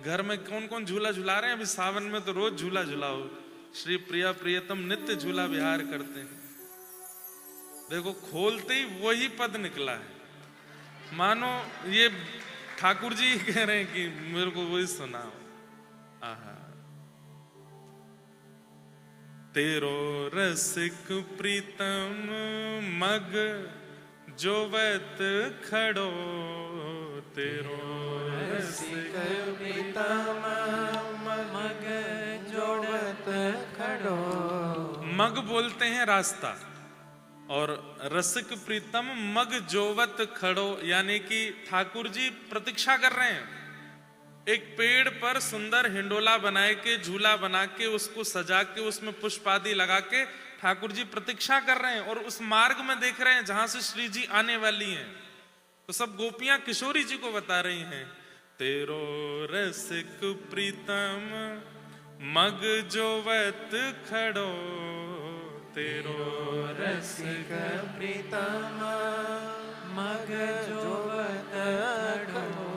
घर में कौन कौन झूला झुला रहे हैं? अभी सावन में तो रोज झूला झुलाओ। श्री प्रिया प्रियतम नित्य झूला विहार करते हैं। देखो खोलते ही वही पद निकला है, मानो ये ठाकुर जी कह रहे हैं कि मेरे को वही सुनाओ। आहा, तेरो रसिक प्रीतम मग जोवत खड़ो, तेरो रसिक प्रीतम मग जोड़त खड़ो। मग बोलते हैं रास्ता, और रसिक प्रीतम मग जोवत खड़ो यानी कि ठाकुर जी प्रतीक्षा कर रहे हैं। एक पेड़ पर सुंदर हिंडोला बनाए के, झूला बना के, उसको सजा के, उसमें पुष्प आदि लगा के ठाकुर जी प्रतीक्षा कर रहे हैं, और उस मार्ग में देख रहे हैं जहां से श्री जी आने वाली हैं। तो सब गोपियां किशोरी जी को बता रही हैं, तेरो रसिक प्रीतम मग जोवत खड़ो, तेरो रसिक प्रीतम मग जोवत खड़ो।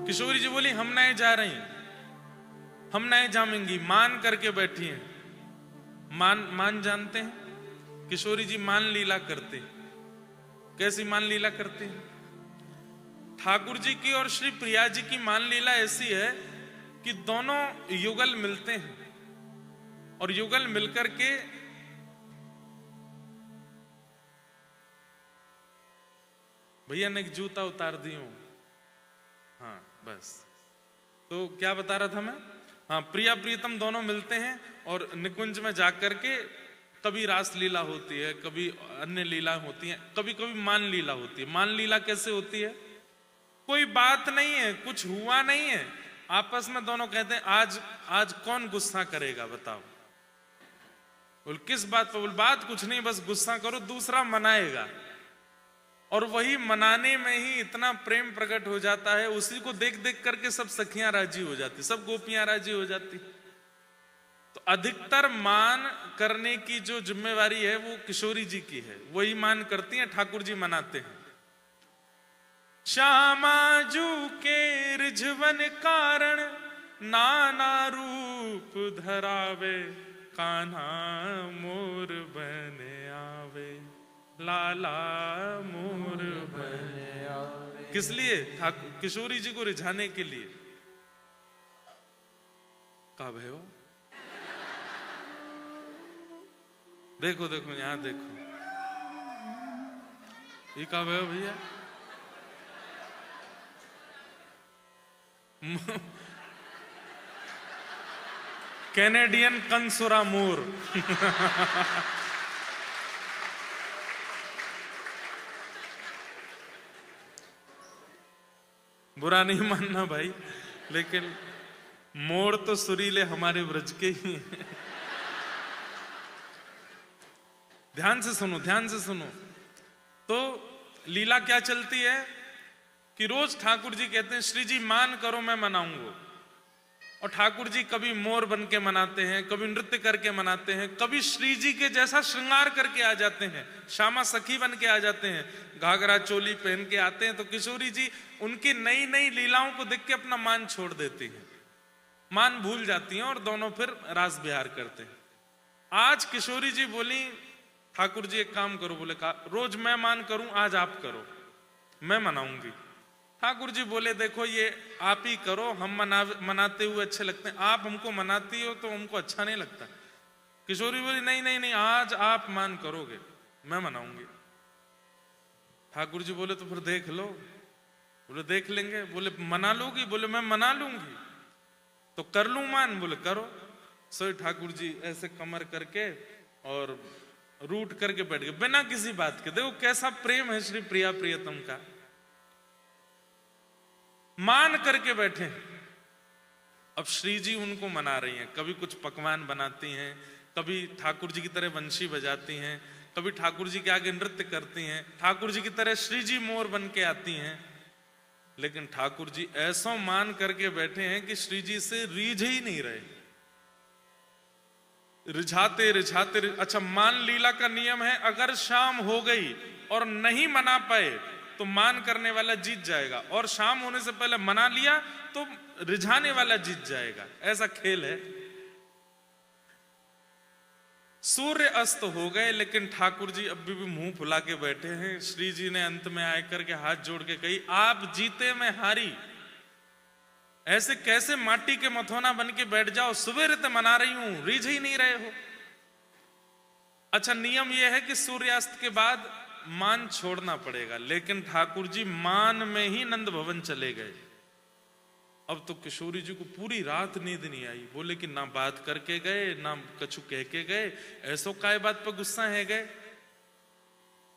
किशोरी जी बोली हम नहीं जा रही, हम नहीं जामेंगी, मान करके बैठी हैं। मान जानते हैं? किशोरी जी मान लीला करते हैं। कैसी मान लीला करते हैं? ठाकुर जी की और श्री प्रिया जी की मान लीला ऐसी है कि दोनों युगल मिलते हैं, और युगल मिलकर के भैया ने एक जूता उतार दी हूं। हाँ बस, तो क्या बता रहा था मैं? हाँ, प्रिया प्रीतम दोनों मिलते हैं और निकुंज में जाकर के कभी रास लीला होती है, कभी अन्य लीला होती है, कभी कभी मान लीला होती है। मान लीला कैसे होती है? कोई बात नहीं है, कुछ हुआ नहीं है, आपस में दोनों कहते हैं आज कौन गुस्सा करेगा बताओ। बोल किस बात पर? बोल बात कुछ नहीं, बस गुस्सा करो, दूसरा मनाएगा। और वही मनाने में ही इतना प्रेम प्रकट हो जाता है, उसी को देख देख करके सब सखियां राजी हो जाती, सब गोपियां राजी हो जाती। तो अधिकतर मान करने की जो जिम्मेवारी है वो किशोरी जी की है, वही मान करती हैं, ठाकुर जी मनाते हैं। श्यामाजू के रिझवन कारण नाना रूप धरावे, कान्हा मोर बने आवे, लाला मोर बने आवे। किस लिए? किशोरी जी को रिझाने के लिए। कहा भैया देखो देखो यहां देखो, ये कहा भैया कैनेडियन कंसुरा मोर। बुरा नहीं मानना भाई, लेकिन मोर तो सुरीले हमारे ब्रज के ही हैं। ध्यान से सुनो, ध्यान से सुनो। तो लीला क्या चलती है कि रोज ठाकुर जी कहते हैं श्री जी मान करो मैं मनाऊंगा, और ठाकुर जी कभी मोर बन के मनाते हैं, कभी नृत्य करके मनाते हैं, कभी श्री जी के जैसा श्रृंगार करके आ जाते हैं, श्यामा सखी बन के आ जाते हैं, घाघरा चोली पहन के आते हैं। तो किशोरी जी उनकी नई नई लीलाओं को देख के अपना मान छोड़ देती हैं, मान भूल जाती हैं, और दोनों फिर रास विहार करते हैं। आज किशोरी जी बोली ठाकुर जी एक काम करो, बोले रोज मैं मान करूं, आज आप करो, मैं मनाऊंगी। ठाकुर जी बोले देखो ये आप ही करो, हम मनाते हुए अच्छे लगते हैं, आप हमको मनाती हो तो हमको अच्छा नहीं लगता। किशोरी बोली नहीं नहीं नहीं, आज आप मान करोगे, मैं मनाऊंगी। ठाकुर जी बोले तो फिर देख लो। बोले देख लेंगे। बोले मना लोगी? बोले मैं मना लूंगी। तो कर लूं मान? बोले करो। सो ठाकुर जी ऐसे कमर करके और रूट करके बैठ गए बिना किसी बात के। देखो कैसा प्रेम है श्री प्रिया प्रियतम का, मान करके बैठे। अब श्री जी उनको मना रही हैं, कभी कुछ पकवान बनाती हैं, कभी ठाकुर जी की तरह बंशी बजाती हैं, कभी ठाकुर जी के आगे नृत्य करती हैं, ठाकुर जी की तरह श्री जी मोर बन के आती हैं। लेकिन ठाकुर जी ऐसा मान करके बैठे हैं कि श्री जी से रीझ ही नहीं रहे, रिझाते रिझाते। अच्छा, मान लीला का नियम है, अगर शाम हो गई और नहीं मना पाए तो मान करने वाला जीत जाएगा, और शाम होने से पहले मना लिया तो रिझाने वाला जीत जाएगा, ऐसा खेल है। सूर्य अस्त हो गए, लेकिन ठाकुर जी अभी भी मुंह फुला के बैठे हैं। श्री जी ने अंत में आकर के हाथ जोड़ के कही, आप जीते मैं हारी, ऐसे कैसे माटी के मथोना बन के बैठ जाओ, सवेरे तो मना रही हूं, रीझ ही नहीं रहे हो। अच्छा, नियम यह है कि सूर्यास्त के बाद मान छोड़ना पड़ेगा, लेकिन ठाकुर जी मान में ही नंद भवन चले गए। अब तो किशोरी जी को पूरी रात नींद नहीं आई। बोले कि ना बात करके गए, ना कछु कह के गए, ऐसो काय बात पर गुस्सा है गए।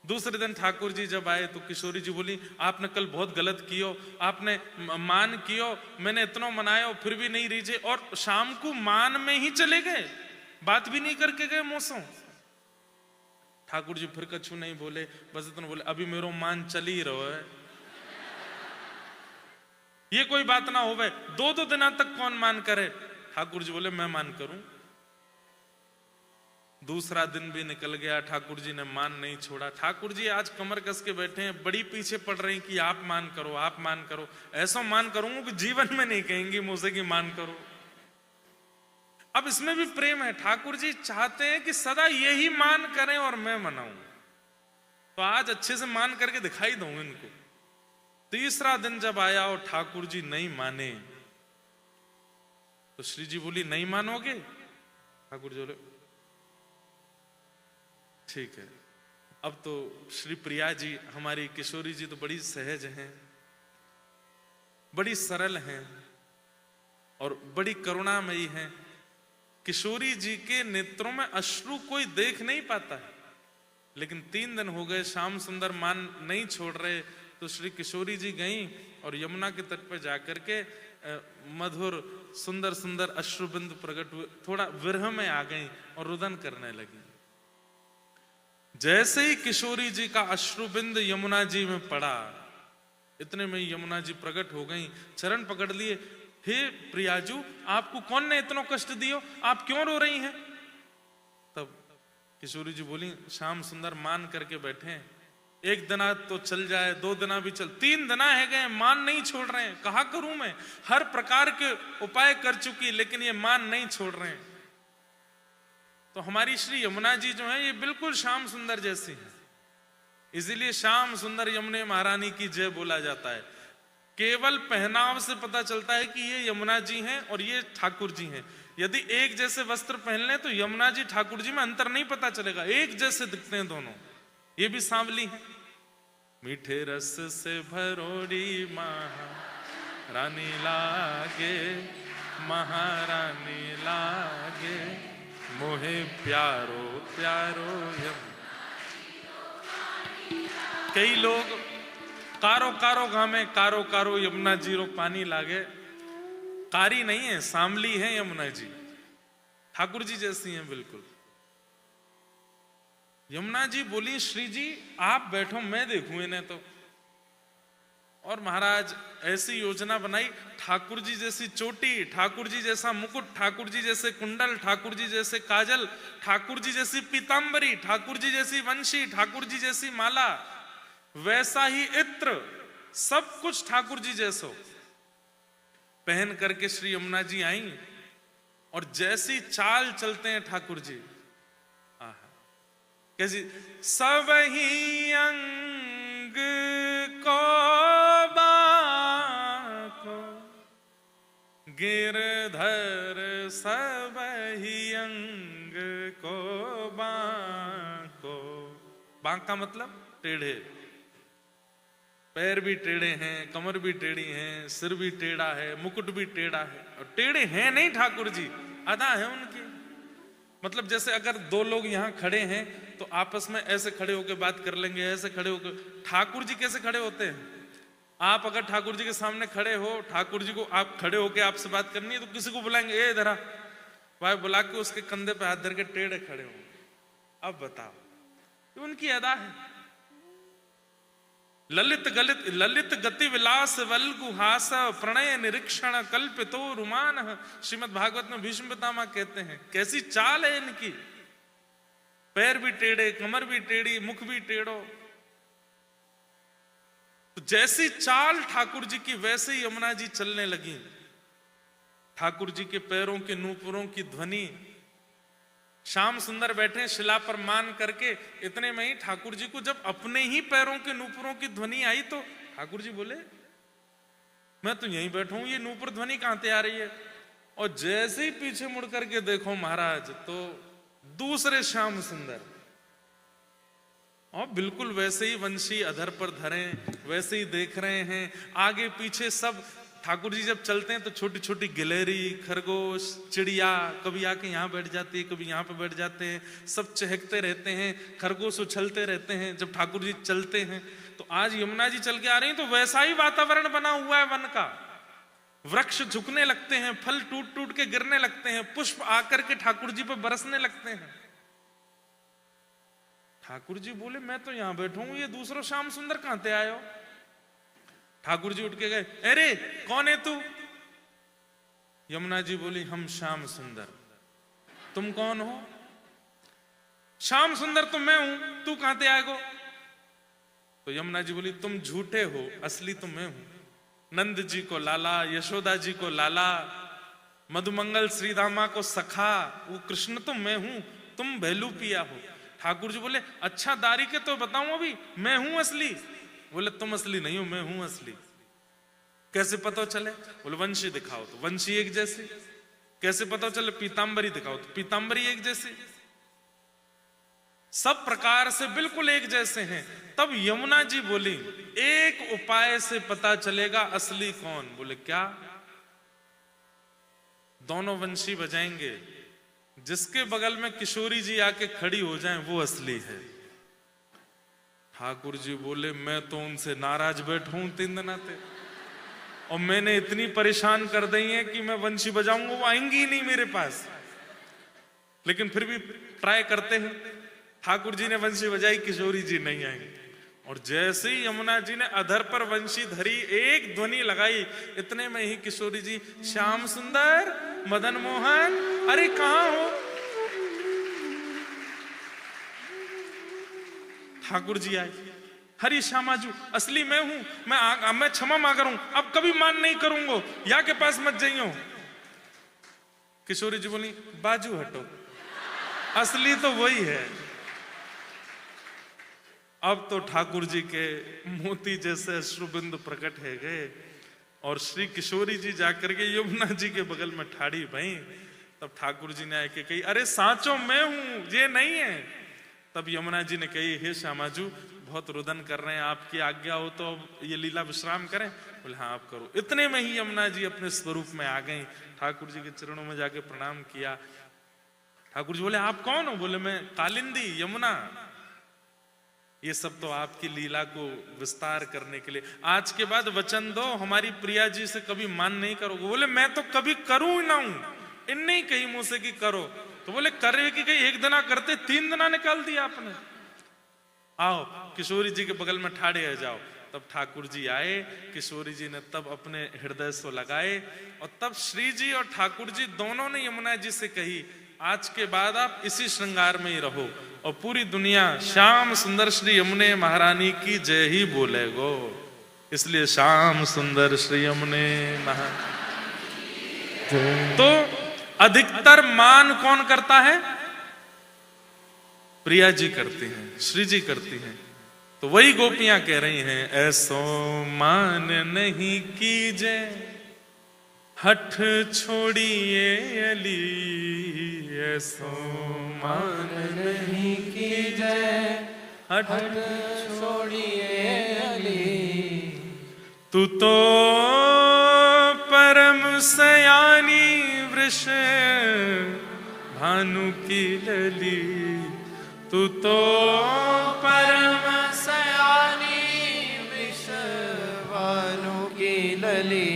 दूसरे दिन ठाकुर जी जब आए तो किशोरी जी बोली, आपने कल बहुत गलत कियो, आपने मान कियो, मैंने इतना मनाया फिर भी नहीं रीझे, और शाम को मान में ही चले गए, बात भी नहीं करके गए मौसों। ठाकुर जी फिर कछु नहीं बोले, बस इतना बोले, अभी मेरो मान चल ही रहो है, ये कोई बात ना हो। दो दो दिनों तक कौन मान करे। ठाकुर जी बोले, मैं मान करूं। दूसरा दिन भी निकल गया, ठाकुर जी ने मान नहीं छोड़ा। ठाकुर जी आज कमर कस के बैठे हैं, बड़ी पीछे पड़ रही कि आप मान करो, आप मान करो। ऐसा मान करूंगा कि जीवन में नहीं कहेंगी मुझसे कि मान करो। अब इसमें भी प्रेम है, ठाकुर जी चाहते हैं कि सदा यही मान करें और मैं मनाऊं, तो आज अच्छे से मान करके दिखाई दूं इनको। तीसरा दिन जब आया और ठाकुर जी नहीं माने, तो श्री जी बोली, नहीं मानोगे? ठाकुर जी बोले, ठीक है। अब तो श्री प्रिया जी, हमारी किशोरी जी तो बड़ी सहज हैं, बड़ी सरल हैं और बड़ी करुणामयी हैं। किशोरी जी के नेत्रों में अश्रु कोई देख नहीं पाता है, लेकिन 3 दिन हो गए श्याम सुंदर मान नहीं छोड़ रहे। तो श्री किशोरी जी गईं और यमुना के तट पर जाकर के मधुर सुंदर सुंदर अश्रुबिंद प्रकट हुए, थोड़ा विरह में आ गईं और रुदन करने लगी। जैसे ही किशोरी जी का अश्रुबिंद यमुना जी में पड़ा, इतने में यमुना जी प्रकट हो गईं, चरण पकड़ लिए, हे प्रियाजू, आपको कौन ने इतना कष्ट दियो, आप क्यों रो रही हैं? तब किशोरी जी बोली, श्याम सुंदर मान करके बैठे हैं, 1 दिना तो चल जाए, 2 दिना भी चल, 3 दिना है गए, मान नहीं छोड़ रहे हैं। कहा करूं मैं, हर प्रकार के उपाय कर चुकी, लेकिन ये मान नहीं छोड़ रहे हैं। तो हमारी श्री यमुना जी जो है, ये बिल्कुल श्याम सुंदर जैसी है, इसीलिए श्याम सुंदर यमुने महारानी की जय बोला जाता है। केवल पहनाव से पता चलता है कि ये यमुना जी हैं और ये ठाकुर जी हैं। यदि एक जैसे वस्त्र पहन लें तो यमुना जी ठाकुर जी में अंतर नहीं पता चलेगा, एक जैसे दिखते हैं दोनों। ये भी सांवली है। मीठे रस से भरोड़ी महारानी लागे, महारानी लागे, मोहे प्यारो प्यारो यम। कई लोग कारो कारो घामे, कारो कारो यमुना जी रो पानी लागे। कारी नहीं है, सांवली है यमुना जी, ठाकुर जी जैसी हैं बिल्कुल। यमुना जी बोली, श्री जी आप बैठो, मैं देखूं इन्हें तो। और महाराज ऐसी योजना बनाई, ठाकुर जी जैसी चोटी, ठाकुर जी जैसा मुकुट, ठाकुर जी जैसे कुंडल, ठाकुर जी जैसे काजल, ठाकुर जी जैसी पीतांबरी, ठाकुर जी जैसी वंशी, ठाकुर जी जैसी माला, वैसा ही इत्र, सब कुछ ठाकुर जी जैसो पहन करके श्री यमुना जी आई। और जैसी चाल चलते हैं ठाकुर जी, कैसी, सब ही अंग को बाको, गिरधर सब ही अंग को बाको। बांक का मतलब टेढ़े, पैर भी टेढ़े हैं, कमर भी टेढ़ी है, सिर भी टेढ़ा है, मुकुट भी टेढ़ा है। और टेढ़े हैं नहीं ठाकुर जी, अदा है उनकी। मतलब जैसे अगर 2 लोग यहाँ खड़े हैं तो आपस में ऐसे खड़े होकर बात कर लेंगे, ऐसे खड़े होकर। ठाकुर जी कैसे खड़े होते हैं? आप अगर ठाकुर जी के सामने खड़े हो, ठाकुर जी को आप खड़े होकर आपसे बात करनी है तो किसी को बुलाएंगे, ए इधर आ, भाई बुला के उसके कंधे पे हाथ धर के टेढ़े खड़े हो। अब बताओ, तो उनकी अदा है। ललित गति विलास वल्गुहास प्रणय निरीक्षण कल्पितो रुमान। श्रीमद् भागवत में भीष्म पितामह कहते हैं, कैसी चाल है इनकी, पैर भी टेढ़े, कमर भी टेढ़ी, मुख भी टेढ़ो। तो जैसी चाल ठाकुर जी की, वैसे ही यमुना जी चलने लगी। ठाकुर जी के पैरों के नूपुरों की ध्वनि, श्याम सुंदर बैठे शिला पर मान करके, इतने में ही ठाकुर जी को जब अपने ही पैरों के नूपुरों की ध्वनि आई तो ठाकुर जी बोले मैं तो यहीं बैठा हूं, ये नूपुर ध्वनि कहां से आ रही है? और जैसे ही पीछे मुड़ करके देखो महाराज तो दूसरे श्याम सुंदर, और बिल्कुल वैसे ही वंशी अधर पर धरे, वैसे ही देख रहे हैं। आगे पीछे सब ठाकुर जी जब चलते हैं तो छोटी छोटी गिलहरी, खरगोश, चिड़िया कभी आके यहाँ बैठ जाती है, कभी यहाँ पे बैठ जाते हैं, सब चहकते रहते हैं, खरगोश उछलते रहते हैं जब ठाकुर जी चलते हैं। तो आज यमुना जी चल के आ रही हैं तो वैसा ही वातावरण बना हुआ है वन का। वृक्ष झुकने लगते हैं, फल टूट टूट के गिरने लगते हैं, पुष्प आकर के ठाकुर जी पर बरसने लगते हैं। ठाकुर जी बोले मैं तो यहां बैठा हूं, ये दूसरा श्याम सुंदर कहां से आए हो? ठाकुर जी उठ के गए, अरे कौन है तू? यमुना जी बोली हम श्याम सुंदर। तुम कौन हो? श्याम सुंदर तो मैं हूं, तू कहां से आएगो? तो यमुना जी बोली तुम झूठे हो, असली तो मैं हूं। नंद जी को लाला, यशोदा जी को लाला, मधुमंगल श्रीदामा को सखा, वो कृष्ण तो मैं हूं, तुम भैलू पिया हो। ठाकुर जी बोले अच्छा दारी के तो बताऊं अभी, मैं हूं असली। बोले तुम असली नहीं हो, मैं हूं असली। कैसे पता चले? बोले वंशी दिखाओ, तो वंशी एक जैसे। कैसे पता चले? पीतांबरी दिखाओ, तो पीतांबरी एक जैसे। सब प्रकार से बिल्कुल एक जैसे हैं। तब यमुना जी बोली एक उपाय से पता चलेगा असली कौन। बोले क्या? दोनों वंशी बजाएंगे, जिसके बगल में किशोरी जी आके खड़ी हो जाएं वो असली है। ठाकुर जी बोले मैं तो उनसे नाराज बैठा हूं 3 दिन आते, और मैंने इतनी परेशान कर दी है कि मैं वंशी बजाऊंगा वो आएंगी ही नहीं मेरे पास। लेकिन फिर भी ट्राई करते हैं। ठाकुर जी ने वंशी बजाई, किशोरी जी नहीं आई। और जैसे ही यमुना जी ने अधर पर वंशी धरी, एक ध्वनि लगाई, इतने में ही किशोरी जी श्याम सुंदर, मदन मोहन, अरे कहां हो? ठाकुर जी आए, हरी श्यामाजू असली मैं हूं, मैं क्षमा मांग रहा हूं, अब कभी मान नहीं करूंगा, या के पास मत जाइयो। किशोरी जी बोली बाजू हटो, असली तो वही है। अब तो ठाकुर जी के मोती जैसे अश्रुबिंदु प्रकट है गए, और श्री किशोरी जी जाकर के यमुना जी के बगल में ठाड़ी भई। तब ठाकुर जी ने आके कही अरे सांचो मैं हूं, ये नहीं है। तब यमुना जी ने कही हे श्यामाजू बहुत रुदन कर रहे हैं, आपकी आज्ञा हो तो ये लीला विश्राम करें। बोले हाँ आप करो। इतने में ही यमुना जी अपने स्वरूप में आ गई, ठाकुर जी के चरणों में जाके प्रणाम किया। ठाकुर जी बोले आप कौन हो? बोले मैं कालिंदी यमुना। ये सब तो आपकी लीला को विस्तार करने के लिए। आज के बाद वचन दो हमारी प्रिया जी से कभी मान नहीं करोगे। बोले मैं तो कभी करूं ना हूं, इनने ही कही मुंह से कि करो। तो बोले करे कि कहीं 1 दिना करते, 3 दिना निकाल दिया आपने। आओ किशोरी जी के बगल में ठाड़े आ जाओ। तब ठाकुर जी आए, किशोरी जी ने तब अपने हृदय से लगाए, और तब श्री जी और ठाकुर जी दोनों ने यमुना जी से कही आज के बाद आप इसी श्रृंगार में ही रहो, और पूरी दुनिया श्याम सुंदर श्री यमुने महारानी की जय ही बोलेगो। इसलिए श्याम सुंदर श्री यमुने महारानी। तो अधिकतर मान कौन करता है? प्रिया जी करती हैं, श्री जी करती हैं। तो वही गोपियां कह रही हैं ऐसो मान नहीं कीजे, हठ छोड़िए अली, ऐसो मान नहीं कीजे, हठ छोड़िए अली। तू तो परम सयानी वृष भानु की लली, तू तो परम सयानी वृष भानु की लली।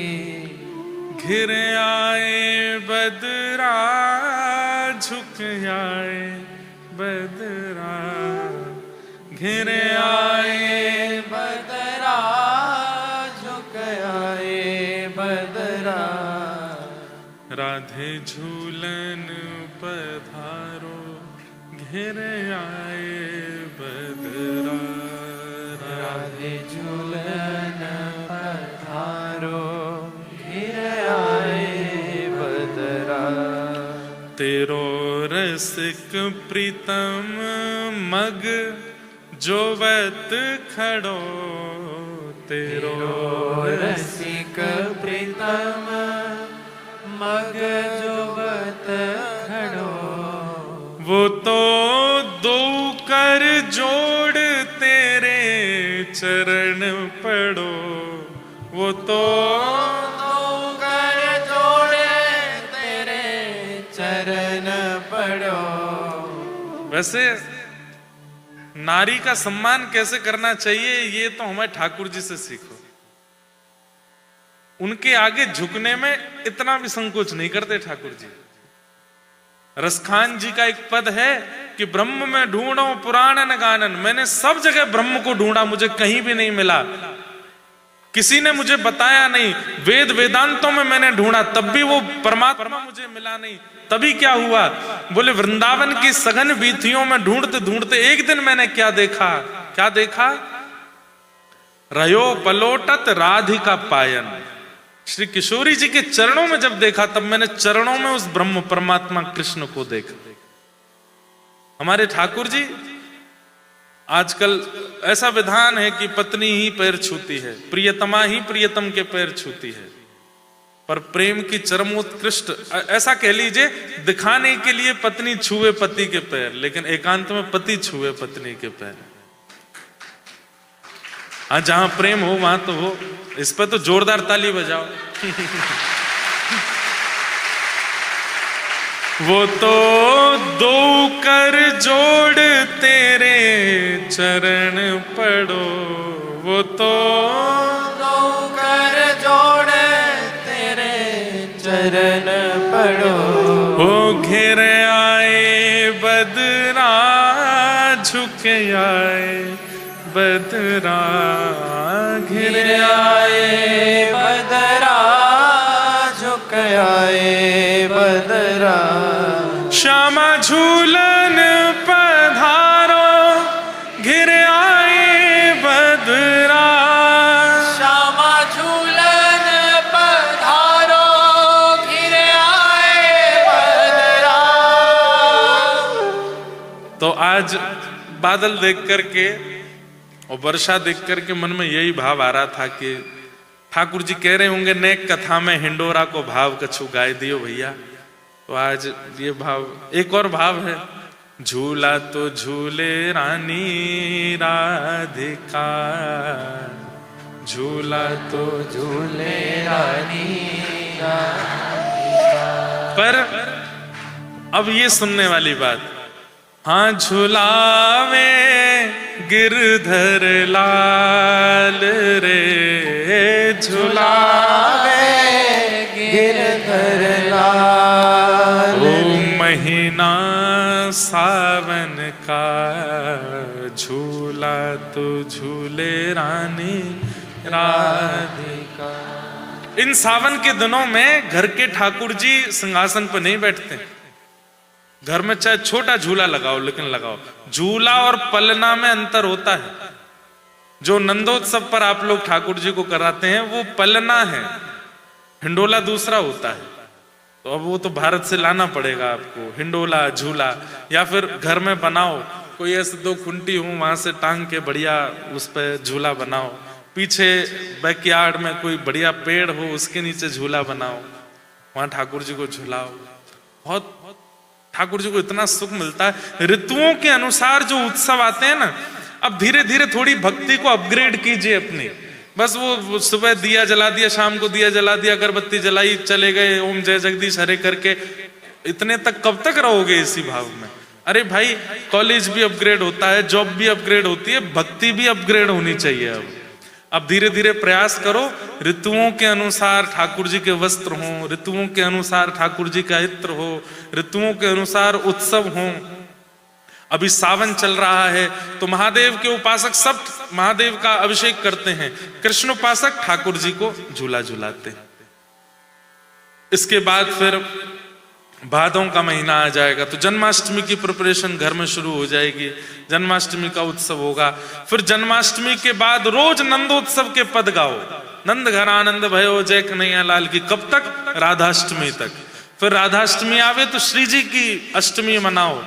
घिर आए बदरा झुक आए बदरा, घिर आए बदरा झुक आए बदरा। राधे झूलन पधारो, घिर आए बदरा। राधे झूलन पधारो, घिर आए बदरा। तेरो रसिक प्रीतम मग जोवत खड़ो, तेरो रसिक प्रीतम मग जोवत खड़ो। वो तो दो कर जोड़ तेरे चरण पड़ो, वो तो दो कर जोड़े तेरे चरण पड़ो। वैसे नारी का सम्मान कैसे करना चाहिए ये तो हमें ठाकुर जी से सीखो। उनके आगे झुकने में इतना भी संकोच नहीं करते ठाकुर जी। रसखान जी का एक पद है कि ब्रह्म में ढूंढो पुराणन गानन, मैंने सब जगह ब्रह्म को ढूंढा, मुझे कहीं भी नहीं मिला, किसी ने मुझे बताया नहीं, वेद वेदांतों में मैंने ढूंढा तब भी वो परमात्मा मुझे मिला नहीं। तभी क्या हुआ, बोले वृंदावन की सघन वीथियों में ढूंढते ढूंढते एक दिन मैंने क्या देखा, क्या देखा, रयो पलोटत राधिका पायन। श्री किशोरी जी के चरणों में जब देखा तब मैंने चरणों में उस ब्रह्म परमात्मा कृष्ण को देखा। हमारे ठाकुर जी आजकल ऐसा विधान है कि पत्नी ही पैर छूती है, प्रियतमा ही प्रियतम के पैर छूती है, पर प्रेम की चरमोत्कृष्ट ऐसा कह लीजिए दिखाने के लिए पत्नी छुए पति के पैर, लेकिन एकांत में पति छुए पत्नी के पैर। हाँ, जहां प्रेम हो वहां तो हो। इस पर तो जोरदार ताली बजाओ। वो तो दो कर जोड़ तेरे चरण पड़ो, वो तो दो कर जोड़ तेरे चरण पड़ो। हो घिर आए बदरा झुक आए बदरा, घिर आए बदरा झुक आए बदरा। श्यामा झूलन पधारो घिर आए बदरा, श्यामा झूलन पधारो घिर आए बदरा। तो आज बादल देख करके और वर्षा देख करके मन में यही भाव आ रहा था कि ठाकुर जी कह रहे होंगे नेक कथा में हिंडोरा को भाव कछु गाय दियो भैया। तो आज ये भाव, एक और भाव है, झूला तो झूले रानी राधिका, झूला तो झूले रानी पर अब ये सुनने वाली बात, हाँ झुलावे गिरधर लाल रे, झुलावे गिरधर लाल। ओ महीना सावन का झूला तो झूले रानी राधिका। इन सावन के दिनों में घर के ठाकुर जी सिंहासन पर नहीं बैठते। घर में चाहे छोटा झूला लगाओ लेकिन लगाओ। झूला और पलना में अंतर होता है। जो नंदोत्सव पर आप लोग ठाकुर जी को कराते हैं वो पलना है, हिंडोला दूसरा होता है। तो अब वो तो भारत से लाना पड़ेगा आपको हिंडोला झूला, या फिर घर में बनाओ, कोई ऐसे दो खुंटी हो वहां से टांग के बढ़िया उस पर झूला बनाओ, पीछे बैकयार्ड में कोई बढ़िया पेड़ हो उसके नीचे झूला बनाओ, वहां ठाकुर जी को झूलाओ। बहुत ठाकुर जी को इतना सुख मिलता है। ऋतुओं के अनुसार जो उत्सव आते हैं ना, अब धीरे धीरे थोड़ी भक्ति को अपग्रेड कीजिए अपनी। बस वो सुबह दिया जला दिया, शाम को दिया जला दिया, अगरबत्ती जलाई, चले गए ओम जय जगदीश हरे करके, इतने तक कब तक रहोगे इसी भाव में? अरे भाई, कॉलेज भी अपग्रेड होता है, जॉब भी अपग्रेड होती है, भक्ति भी अपग्रेड होनी चाहिए। अब धीरे धीरे प्रयास करो, ऋतुओं के अनुसार ठाकुर जी के वस्त्र हो, ऋतुओं के अनुसार ठाकुर जी का इत्र हो, ऋतुओं के अनुसार उत्सव हो। अभी सावन चल रहा है तो महादेव के उपासक सब महादेव का अभिषेक करते हैं, कृष्ण उपासक ठाकुर जी को झूला झूलाते हैं। इसके बाद फिर भादों का महीना आ जाएगा तो जन्माष्टमी की प्रिपरेशन घर में शुरू हो जाएगी, जन्माष्टमी का उत्सव होगा। फिर जन्माष्टमी के बाद रोज नंदोत्सव के पद गाओ, नंद घर आनंद भयो जय कन्हैया लाल की। कब तक? राधाष्टमी तक। फिर राधाष्टमी आवे तो श्री जी की अष्टमी मनाओ,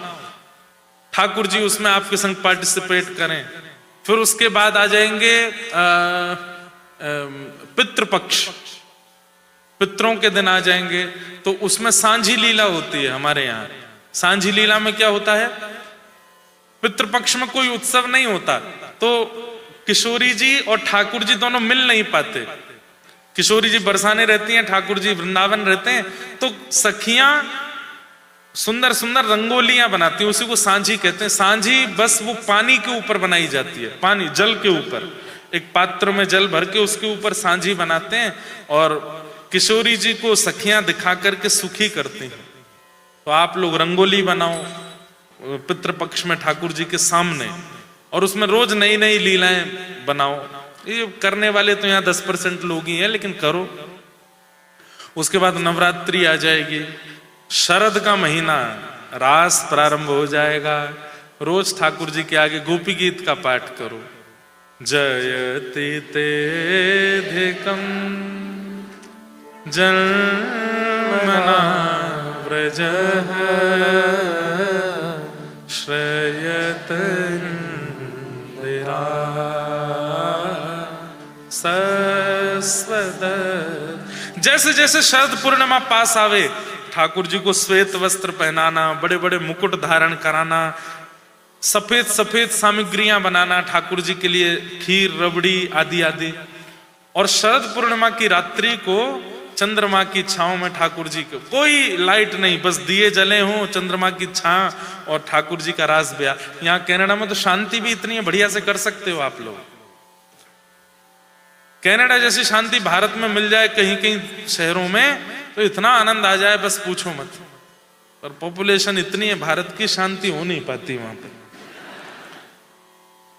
ठाकुर जी उसमें आपके संग पार्टिसिपेट करें। फिर उसके बाद आ जाएंगे पितृपक्ष, पितरों के दिन आ जाएंगे, तो उसमें सांझी लीला होती है हमारे यहाँ। सांझी लीला में क्या होता है, पितृपक्ष में कोई उत्सव नहीं होता, तो किशोरी जी और ठाकुर जी दोनों मिल नहीं पाते। किशोरी जी बरसाने रहती हैं, ठाकुर जी वृंदावन रहते हैं, तो सखियां सुंदर सुंदर रंगोलियां बनाती हैं, उसी को सांझी कहते हैं। सांझी बस वो पानी के ऊपर बनाई जाती है, पानी जल के ऊपर, एक पात्र में जल भर के उसके ऊपर सांझी बनाते हैं और किशोरी जी को सखियां दिखा करके सुखी करती हैं। तो आप लोग रंगोली बनाओ पितृपक्ष में ठाकुर जी के सामने, और उसमें रोज नई नई लीलाएं बनाओ। ये करने वाले तो यहाँ 10% लोग ही हैं, लेकिन करो। उसके बाद नवरात्रि आ जाएगी, शरद का महीना, रास प्रारंभ हो जाएगा। रोज ठाकुर जी के आगे गोपी गीत का पाठ करो। जयति तेधिकं जन्मना व्रजः श्रयत सस्वद। जैसे जैसे शरद पूर्णिमा पास आवे, ठाकुर जी को श्वेत वस्त्र पहनाना, बड़े बड़े मुकुट धारण कराना, सफेद सफेद सामग्रियां बनाना ठाकुर जी के लिए, खीर रबड़ी आदि आदि। और शरद पूर्णिमा की रात्रि को चंद्रमा की छांव में ठाकुर जी को, कोई लाइट नहीं, बस दिए जले हों, चंद्रमा की छां और ठाकुर जी का रास ब्याह। यहाँ कनाडा में तो शांति भी इतनी बढ़िया से कर सकते हो आप लोग। कनाडा जैसी शांति भारत में मिल जाए कहीं कहीं शहरों में तो इतना आनंद आ जाए, बस पूछो मत। पर पॉपुलेशन इतनी है, भारत की शांति हो नहीं पाती वहां पे।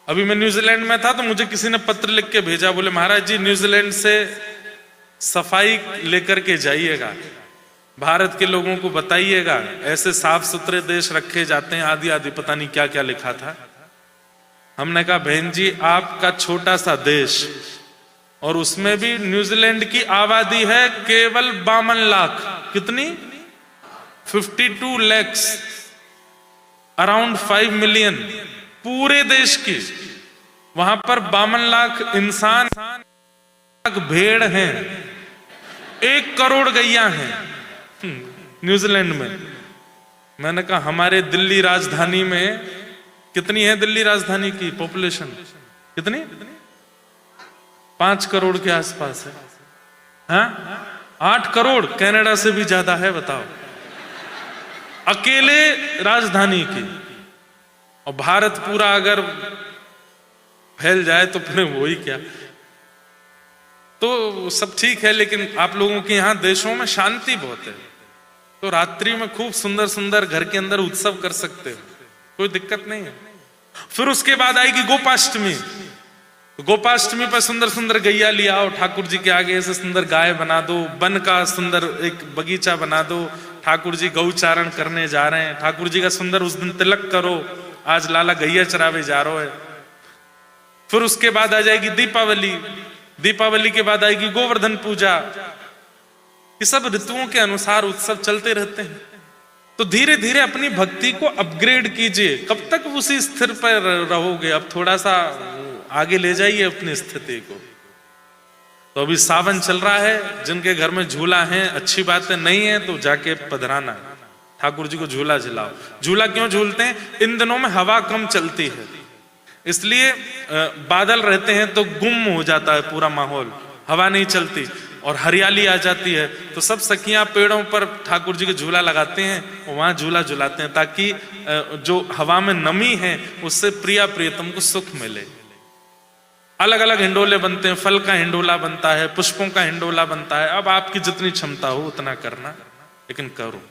अभी मैं न्यूजीलैंड में था तो मुझे किसी ने पत्र लिख के भेजा, बोले महाराज जी न्यूजीलैंड से सफाई लेकर के जाइएगा, भारत के लोगों को बताइएगा, ऐसे साफ सुथरे देश रखे जाते हैं आदि आदि, पता नहीं क्या क्या लिखा था। हमने कहा बहन जी आपका छोटा सा देश, और उसमें भी न्यूजीलैंड की आबादी है केवल 52 लाख। कितनी? 52 lakhs, अराउंड 5 million पूरे देश की। वहां पर 52 लाख इंसान, भेड़ हैं, 1 करोड़ गैया हैं न्यूजीलैंड में। मैंने कहा हमारे दिल्ली राजधानी में कितनी है, दिल्ली राजधानी की पॉपुलेशन कितनी? 5 करोड़ के आसपास है। हाँ 8 करोड़, कनाडा से भी ज्यादा है, बताओ, अकेले राजधानी की। और भारत पूरा अगर फैल जाए तो फिर वही क्या। तो सब ठीक है, लेकिन आप लोगों के यहाँ देशों में शांति बहुत है, तो रात्रि में खूब सुंदर सुंदर घर के अंदर उत्सव कर सकते हो, कोई दिक्कत नहीं है। फिर उसके बाद आएगी गोपाष्टमी। गोपाष्टमी पर सुंदर सुंदर गैया लिया आओ, ठाकुर जी के आगे ऐसे सुंदर गाय बना दो, वन का सुंदर एक बगीचा बना दो, ठाकुर जी गौचारण करने जा रहे हैं, ठाकुर जी का सुंदर उस दिन तिलक करो, आज लाला गैया चरावे जा रहे है। फिर उसके बाद आ जाएगी दीपावली, दीपावली के बाद आएगी गोवर्धन पूजा। ये सब ऋतुओं के अनुसार उत्सव चलते रहते हैं। तो धीरे धीरे अपनी भक्ति को अपग्रेड कीजिए। कब तक उसी स्थिर पर रहोगे, अब थोड़ा सा आगे ले जाइए अपनी स्थिति को। तो अभी सावन चल रहा है, जिनके घर में झूला है अच्छी बात है, नहीं है तो जाके पधराना, ठाकुर जी को झूला झुलाओ। झूला क्यों झूलते हैं? इन दिनों में हवा कम चलती है, इसलिए बादल रहते हैं तो गुम हो जाता है पूरा माहौल, हवा नहीं चलती और हरियाली आ जाती है। तो सब सखियां पेड़ों पर ठाकुर जी के झूला लगाते हैं, वहां झूला झुलाते हैं, ताकि जो हवा में नमी है उससे प्रिया प्रियतम को सुख मिले। अलग अलग हिंडोले बनते हैं, फल का हिंडोला बनता है, पुष्पों का हिंडोला बनता है। अब आपकी जितनी क्षमता हो उतना करना, लेकिन करो।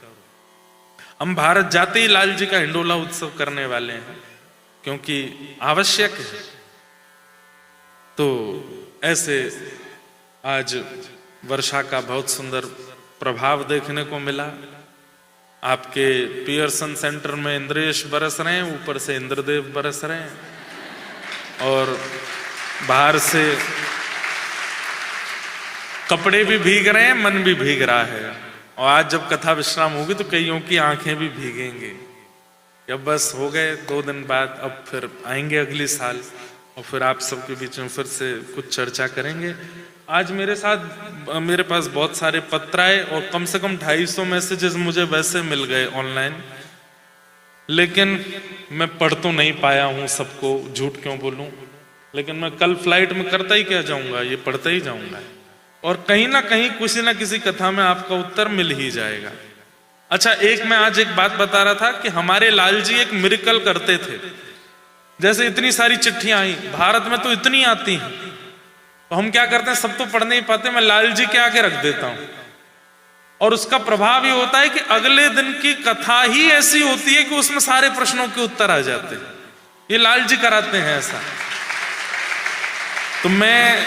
हम भारत जाते ही लाल जी का हिंडोला उत्सव करने वाले हैं, क्योंकि आवश्यक है। तो ऐसे आज वर्षा का बहुत सुंदर प्रभाव देखने को मिला। आपके पियर्सन सेंटर में इंद्रेश बरस रहे हैं, ऊपर से इंद्रदेव बरस रहे हैं, और बाहर से कपड़े भी भीग रहे हैं, मन भी भीग रहा है। और आज जब कथा विश्राम होगी तो कईयों की आंखें भी भीगेंगी। अब बस हो गए 2 दिन बाद, अब फिर आएंगे अगले साल और फिर आप सबके बीच में फिर से कुछ चर्चा करेंगे। आज मेरे पास बहुत सारे पत्र आए और कम से कम 250 मैसेजेस मुझे वैसे मिल गए ऑनलाइन, लेकिन मैं पढ़ तो नहीं पाया हूँ सबको, झूठ क्यों बोलूं। लेकिन मैं कल फ्लाइट में करता ही क्या जाऊंगा, ये पढ़ता ही जाऊंगा और कहीं ना कहीं किसी ना किसी कथा में आपका उत्तर मिल ही जाएगा। अच्छा, मैं आज एक बात बता रहा था कि हमारे लाल जी एक मिरेकल करते थे। जैसे इतनी सारी चिट्ठियां आई, भारत में तो इतनी आती हैं, तो हम क्या करते हैं, सब तो पढ़ नहीं पाते, मैं लाल जी के आगे रख देता हूं और उसका प्रभाव ये होता है कि अगले दिन की कथा ही ऐसी होती है कि उसमें सारे प्रश्नों के उत्तर आ जाते हैं। ये लाल जी कराते हैं ऐसा। तो मैं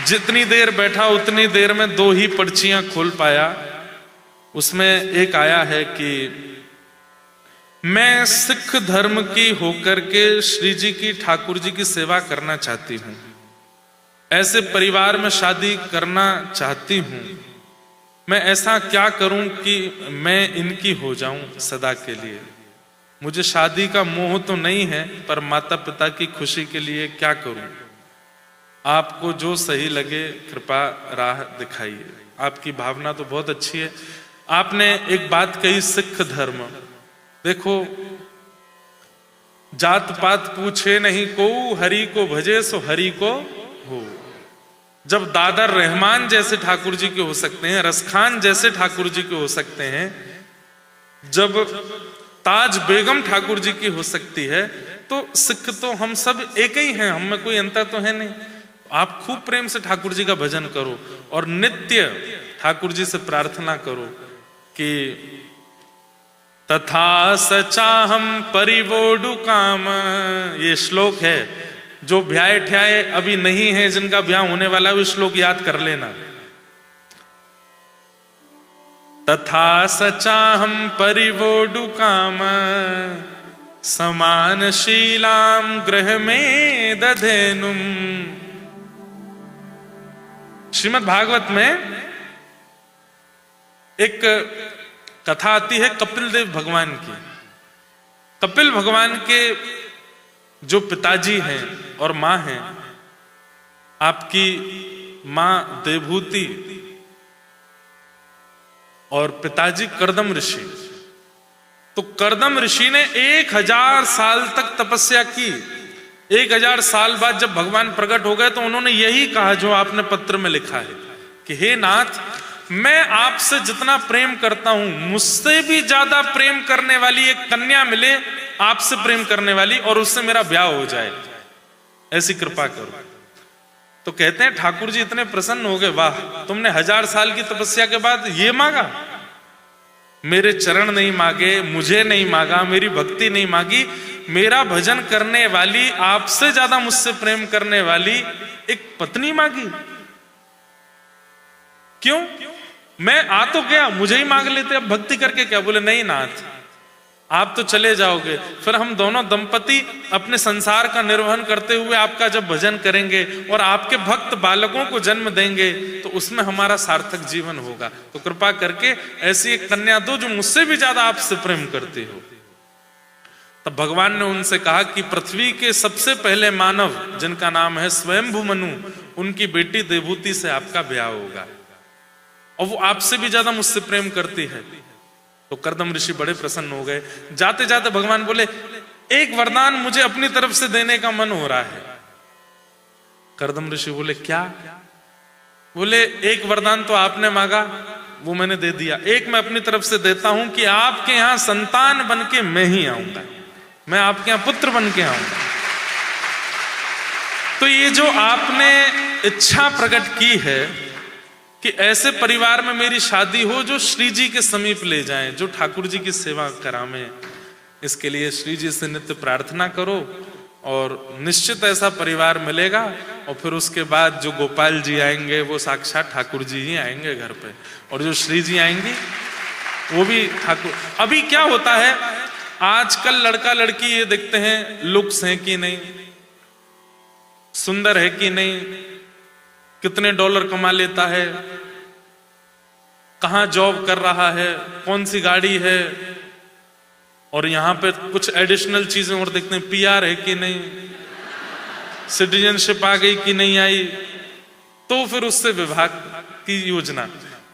जितनी देर बैठा उतनी देर में 2 ही पर्चियां खोल पाया। उसमें एक आया है कि मैं सिख धर्म की होकर के श्री जी की, ठाकुर जी की सेवा करना चाहती हूं, ऐसे परिवार में शादी करना चाहती हूं, मैं ऐसा क्या करूं कि मैं इनकी हो जाऊं सदा के लिए। मुझे शादी का मोह तो नहीं है, पर माता पिता की खुशी के लिए क्या करूं। आपको जो सही लगे कृपा राह दिखाइए। आपकी भावना तो बहुत अच्छी है। आपने एक बात कही, सिख धर्म। देखो, जात पात पूछे नहीं को, हरि को भजे सो हरि को हो। जब दादर रहमान जैसे ठाकुर जी के हो सकते हैं, रसखान जैसे ठाकुर जी के हो सकते हैं, जब ताज बेगम ठाकुर जी की हो सकती है, तो सिख तो हम सब एक ही हैं, हम में कोई अंतर तो है नहीं। आप खूब प्रेम से ठाकुर जी का भजन करो और नित्य ठाकुर जी से प्रार्थना करो कि तथा सचाहम परिवोडु काम। ये श्लोक है, जो ब्याह ठ्याए अभी नहीं है, जिनका ब्याह होने वाला है, वो श्लोक याद कर लेना। तथा सचाहम परिवोडु काम, समान शीलाम गृह में दधेनुम। श्रीमद् भागवत में एक कथा आती है कपिल देव भगवान की। कपिल भगवान के जो पिताजी हैं और मां हैं, आपकी मां देवभूति और पिताजी कर्दम ऋषि। तो कर्दम ऋषि ने 1000 साल तक तपस्या की। 1000 साल बाद जब भगवान प्रकट हो गए तो उन्होंने यही कहा जो आपने पत्र में लिखा है कि हे नाथ, मैं आपसे जितना प्रेम करता हूं, मुझसे भी ज्यादा प्रेम करने वाली एक कन्या मिले, आपसे प्रेम करने वाली, और उससे मेरा ब्याह हो जाए, ऐसी कृपा करो। तो कहते हैं ठाकुर जी इतने प्रसन्न हो गए, वाह, तुमने 1000 साल की तपस्या के बाद ये मांगा। मेरे चरण नहीं मांगे, मुझे नहीं मांगा, मेरी भक्ति नहीं मांगी, मेरा भजन करने वाली, आपसे ज्यादा मुझसे प्रेम करने वाली एक पत्नी मांगी। क्यों? मैं आ तो गया, मुझे ही मांग लेते, अब भक्ति करके क्या। बोले नहीं नाथ, आप तो चले जाओगे, फिर हम दोनों दंपति अपने संसार का निर्वहन करते हुए आपका जब भजन करेंगे और आपके भक्त बालकों को जन्म देंगे, तो उसमें हमारा सार्थक जीवन होगा। तो कृपा करके ऐसी एक कन्या दो जो मुझसे भी ज्यादा आपसे प्रेम करती हो। तब भगवान ने उनसे कहा कि पृथ्वी के सबसे पहले मानव, जिनका नाम है स्वयंभू मनु, उनकी बेटी देवभूति से आपका ब्याह होगा और वो आपसे भी ज्यादा मुझसे प्रेम करती है। तो कर्दम ऋषि बड़े प्रसन्न हो गए। जाते जाते भगवान बोले, एक वरदान मुझे अपनी तरफ से देने का मन हो रहा है। कर्दम ऋषि बोले क्या? बोले एक वरदान तो आपने मांगा, वो मैंने दे दिया, एक मैं अपनी तरफ से देता हूं कि आपके यहां संतान बन के मैं ही आऊंगा, मैं आपके यहां पुत्र बन के आऊंगा। तो ये जो आपने इच्छा प्रकट की है कि ऐसे परिवार में मेरी शादी हो जो श्री जी के समीप ले जाएं, जो ठाकुर जी की सेवा करावें, इसके लिए श्री जी से नित्य प्रार्थना करो और निश्चित ऐसा परिवार मिलेगा। और फिर उसके बाद जो गोपाल जी आएंगे वो साक्षात ठाकुर जी ही आएंगे घर पे, और जो श्री जी आएंगी वो भी ठाकुर। अभी क्या होता है, आजकल लड़का लड़की ये देखते हैं लुक्स है कि नहीं, सुंदर है कि नहीं, कितने डॉलर कमा लेता है, कहाँ जॉब कर रहा है, कौन सी गाड़ी है, और यहाँ पे कुछ एडिशनल चीजें और देखते हैं, पीआर है कि नहीं, सिटीजनशिप आ गई कि नहीं आई, तो फिर उससे विभाग की योजना।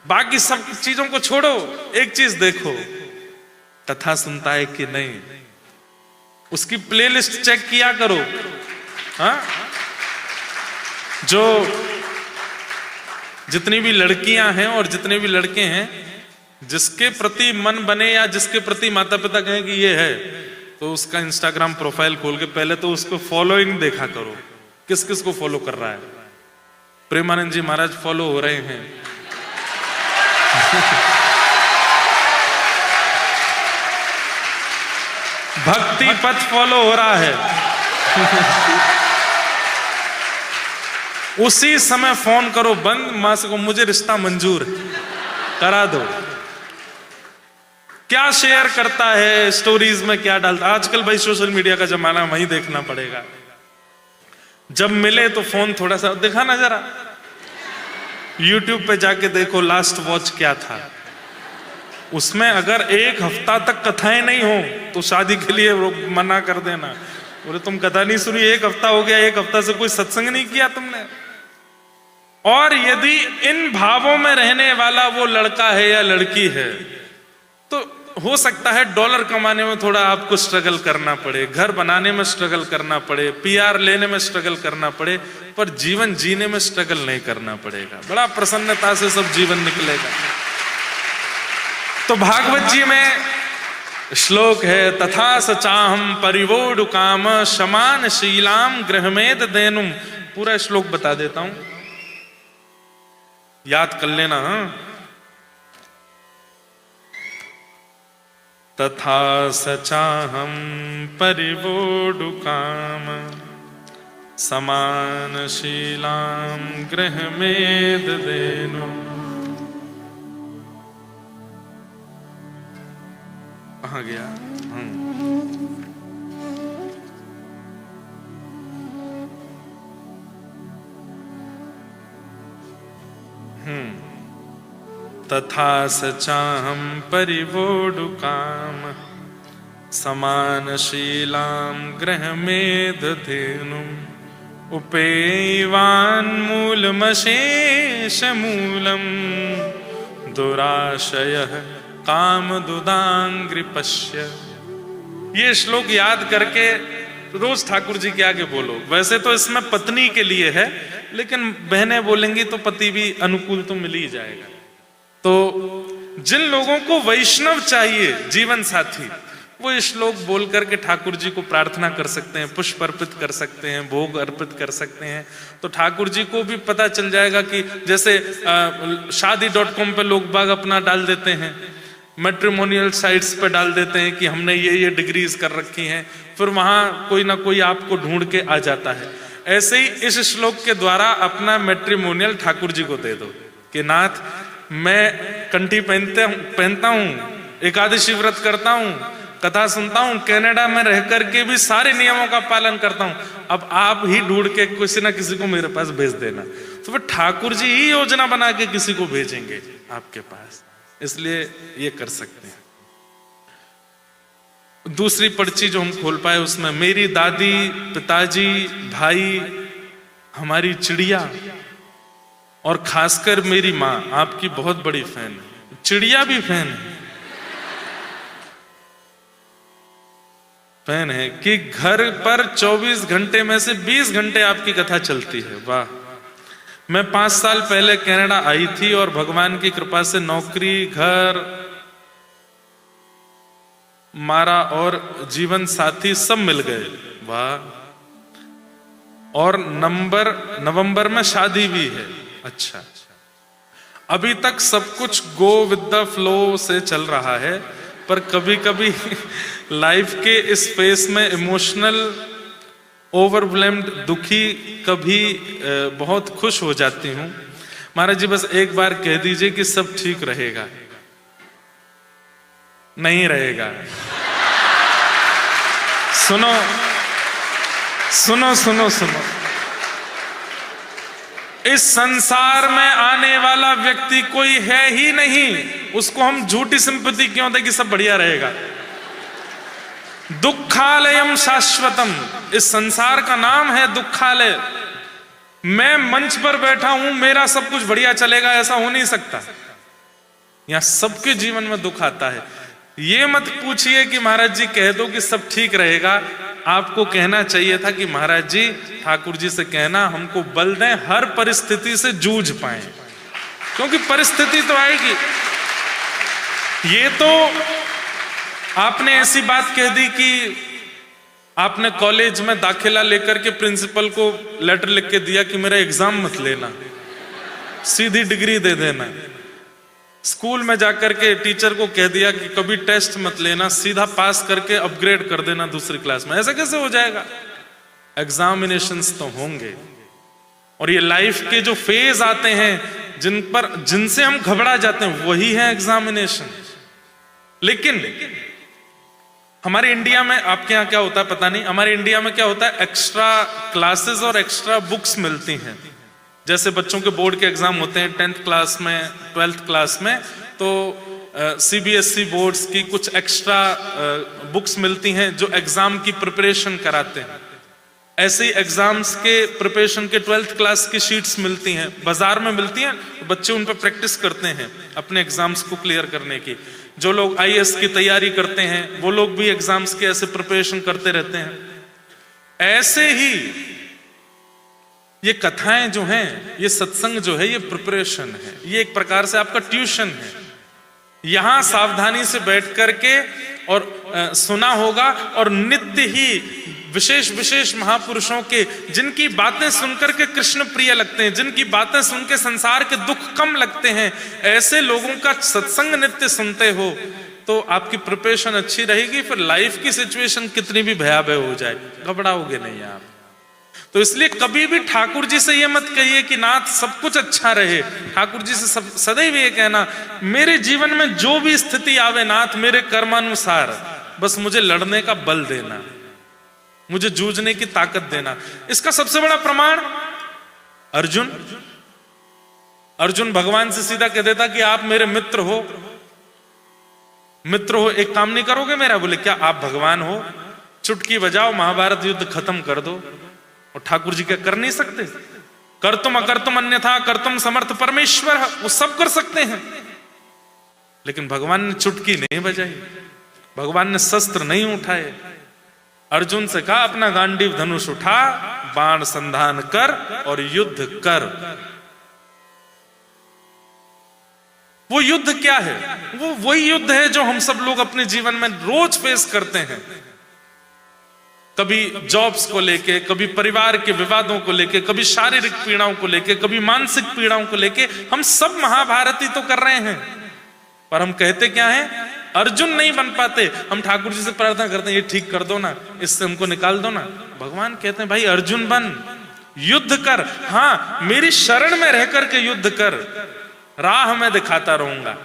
बाकी सब चीजों को छोड़ो, एक चीज देखो, कथा सुनता है कि नहीं, उसकी प्लेलिस्ट चेक किया करो। हाँ, जो जितनी भी लड़कियां हैं और जितने भी लड़के हैं, जिसके प्रति मन बने या जिसके प्रति माता पिता कहें कि ये है, तो उसका इंस्टाग्राम प्रोफाइल खोल के पहले तो उसको फॉलोइंग देखा करो, किस किस को फॉलो कर रहा है। प्रेमानंद जी महाराज फॉलो हो रहे हैं। भक्ति पथ फॉलो हो रहा है। उसी समय फोन करो बंद, मां से को मुझे रिश्ता मंजूर करा दो। क्या शेयर करता है, स्टोरीज में क्या डालता, आजकल भाई सोशल मीडिया का जमाना, वही देखना पड़ेगा। जब मिले तो फोन थोड़ा सा दिखा ना जरा, यूट्यूब पे जाके देखो लास्ट वॉच क्या था, उसमें अगर एक हफ्ता तक कथाएं नहीं हो तो शादी के लिए मना कर देना। बोले तुम कथा नहीं सुनी, एक हफ्ता हो गया, एक हफ्ता से कोई सत्संग नहीं किया तुमने। और यदि इन भावों में रहने वाला वो लड़का है या लड़की है, तो हो सकता है डॉलर कमाने में थोड़ा आपको स्ट्रगल करना पड़े, घर बनाने में स्ट्रगल करना पड़े, पीआर लेने में स्ट्रगल करना पड़े, पर जीवन जीने में स्ट्रगल नहीं करना पड़ेगा। बड़ा प्रसन्नता से सब जीवन निकलेगा। तो भागवत जी में श्लोक है, तथा सचाहम परिवोडु काम शमान शीलाम गृहमेद देनुम। पूरा श्लोक बता देता हूं, याद कर लेना। तथा सचाहम परिवोडु काम समान शीलाम गृहमेद देनुम। कहाँ गया? तथा सचाहम परिवोडु काम समान शीलाम गृहमेद धेनुम उपेवान मूलमशेष मूलम दुराशयः काम दुदांग्रिपश्य। ये श्लोक याद करके रोज ठाकुर जी के आगे बोलो। वैसे तो इसमें पत्नी के लिए है, लेकिन बहनें बोलेंगी तो पति भी अनुकूल तो मिल ही जाएगा। तो जिन लोगों को वैष्णव चाहिए जीवन साथी, वो ये श्लोक बोल करके ठाकुर जी को प्रार्थना कर सकते हैं, पुष्प अर्पित कर सकते हैं, भोग अर्पित कर सकते हैं। तो ठाकुर जी को भी पता चल जाएगा कि जैसे शादी.com पे लोग बाग अपना डाल देते हैं, मैट्रिमोनियल साइट्स पे डाल देते हैं कि हमने ये डिग्रीज कर रखी हैं, फिर वहां कोई ना कोई आपको ढूंढ के आ जाता है। ऐसे ही इस श्लोक के द्वारा अपना मैट्रिमोनियल ठाकुर जी को दे दो कि नाथ, मैं कंठी पहनता हूं, एकादशी व्रत करता हूं, कथा सुनता हूं, कनाडा में रह करके भी सारे नियमों का पालन करता हूं, अब आप ही ढूंढ के किसी ना किसी को मेरे पास भेज देना। तो फिर ठाकुर जी ही योजना बना के किसी को भेजेंगे आपके पास, इसलिए ये कर सकते हैं। दूसरी पर्ची जो हम खोल पाए उसमें मेरी दादी, पिताजी, भाई, हमारी चिड़िया और खासकर मेरी माँ आपकी बहुत बड़ी फैन है। चिड़िया भी फैन है कि घर पर 24 घंटे में से 20 घंटे आपकी कथा चलती है। वाह। मैं 5 साल पहले कनाडा आई थी और भगवान की कृपा से नौकरी, घर, मारा और जीवन साथी सब मिल गए। वाह। और नवंबर में शादी भी है। अच्छा, अभी तक सब कुछ गो विद द फ्लो से चल रहा है, पर कभी कभी लाइफ के इस फेस में इमोशनल ओवरवेल्म्ड, दुखी, कभी बहुत खुश हो जाती हूं। महाराज जी बस एक बार कह दीजिए कि सब ठीक रहेगा। नहीं रहेगा। सुनो सुनो सुनो सुनो, इस संसार में आने वाला व्यक्ति कोई है ही नहीं, उसको हम झूठी सिंपैथी क्यों दें कि सब बढ़िया रहेगा। दुखालयम शाश्वतम, इस संसार का नाम है दुखालय। मैं मंच पर बैठा हूं, मेरा सब कुछ बढ़िया चलेगा, ऐसा हो नहीं सकता। यहां सबके जीवन में दुख आता है। ये मत पूछिए कि महाराज जी कह दो कि सब ठीक रहेगा। आपको कहना चाहिए था कि महाराज जी ठाकुर जी से कहना हमको बल दें, हर परिस्थिति से जूझ पाए, क्योंकि परिस्थिति तो आएगी। ये तो आपने ऐसी बात कह दी कि आपने कॉलेज में दाखिला लेकर के प्रिंसिपल को लेटर लिख के दिया कि मेरा एग्जाम मत लेना, सीधी डिग्री दे देना। स्कूल में जाकर के टीचर को कह दिया कि कभी टेस्ट मत लेना, सीधा पास करके अपग्रेड कर देना दूसरी क्लास में। ऐसा कैसे हो जाएगा? एग्जामिनेशंस तो होंगे, और ये लाइफ के जो फेज आते हैं जिनसे हम घबरा जाते हैं, वही है एग्जामिनेशन। लेकिन हमारे इंडिया में, आपके यहाँ क्या होता है पता नहीं, हमारे इंडिया में क्या होता है, एक्स्ट्रा क्लासेस और एक्स्ट्रा बुक्स मिलती हैं। जैसे बच्चों के बोर्ड के एग्जाम होते हैं 10th क्लास में, 12th क्लास में, तो CBSE बोर्ड्स की कुछ एक्स्ट्रा बुक्स मिलती हैं जो एग्जाम की प्रिपरेशन कराते हैं। ऐसे ही एग्जाम्स के प्रिपरेशन के 12th क्लास की शीट्स मिलती हैं, बाजार में मिलती हैं, बच्चे उन पर प्रैक्टिस करते हैं अपने एग्जाम्स को क्लियर करने की। जो लोग IAS की तैयारी करते हैं वो लोग भी एग्जाम्स के ऐसे प्रिपरेशन करते रहते हैं। ऐसे ही ये कथाएं जो हैं, ये सत्संग जो है, ये प्रिपरेशन है, ये एक प्रकार से आपका ट्यूशन है। यहां सावधानी से बैठ करके और सुना होगा, और नित्य ही विशेष विशेष महापुरुषों के, जिनकी बातें सुनकर के कृष्ण प्रिय लगते हैं, जिनकी बातें सुन के संसार के दुख कम लगते हैं, ऐसे लोगों का सत्संग नित्य सुनते हो तो आपकी प्रिपरेशन अच्छी रहेगी। फिर लाइफ की सिचुएशन कितनी भी भयावह हो जाए, घबराओगे नहीं आप। तो इसलिए कभी भी ठाकुर जी से ये मत कहिए कि नाथ सब कुछ अच्छा रहे। ठाकुर जी से सदैव ये कहना, मेरे जीवन में जो भी स्थिति आवे नाथ, मेरे कर्मानुसार बस मुझे लड़ने का बल देना, मुझे जूझने की ताकत देना। इसका सबसे बड़ा प्रमाण अर्जुन भगवान से सीधा कह देता कि आप मेरे मित्र हो, एक काम नहीं करोगे मेरा? बोले क्या आप भगवान हो? चुटकी बजाओ, महाभारत युद्ध खत्म कर दो। और ठाकुर जी क्या कर नहीं सकते? कर तुम अकर तुम अन्यथा कर तुम समर्थ परमेश्वर, वो सब कर सकते हैं। लेकिन भगवान ने चुटकी नहीं बजाई, भगवान ने शस्त्र नहीं उठाए। अर्जुन से कहा अपना गांडीव धनुष उठा, बाण संधान कर और युद्ध कर। वो युद्ध क्या है? वो वही युद्ध है जो हम सब लोग अपने जीवन में रोज फेस करते हैं। कभी जॉब्स को लेके, कभी परिवार के विवादों को लेके, कभी शारीरिक पीड़ाओं को लेके, कभी मानसिक पीड़ाओं को लेके, हम सब महाभारती तो कर रहे हैं, पर हम कहते क्या हैं? अर्जुन नहीं बन पाते। हम ठाकुर जी से प्रार्थना करते हैं ये ठीक कर दो ना, इससे हमको निकाल दो ना। भगवान कहते हैं भाई अर्जुन बन, युद्ध कर। हाँ, मेरी शरण में रह करके युद्ध कर, राह मैं दिखाता रहूंगा,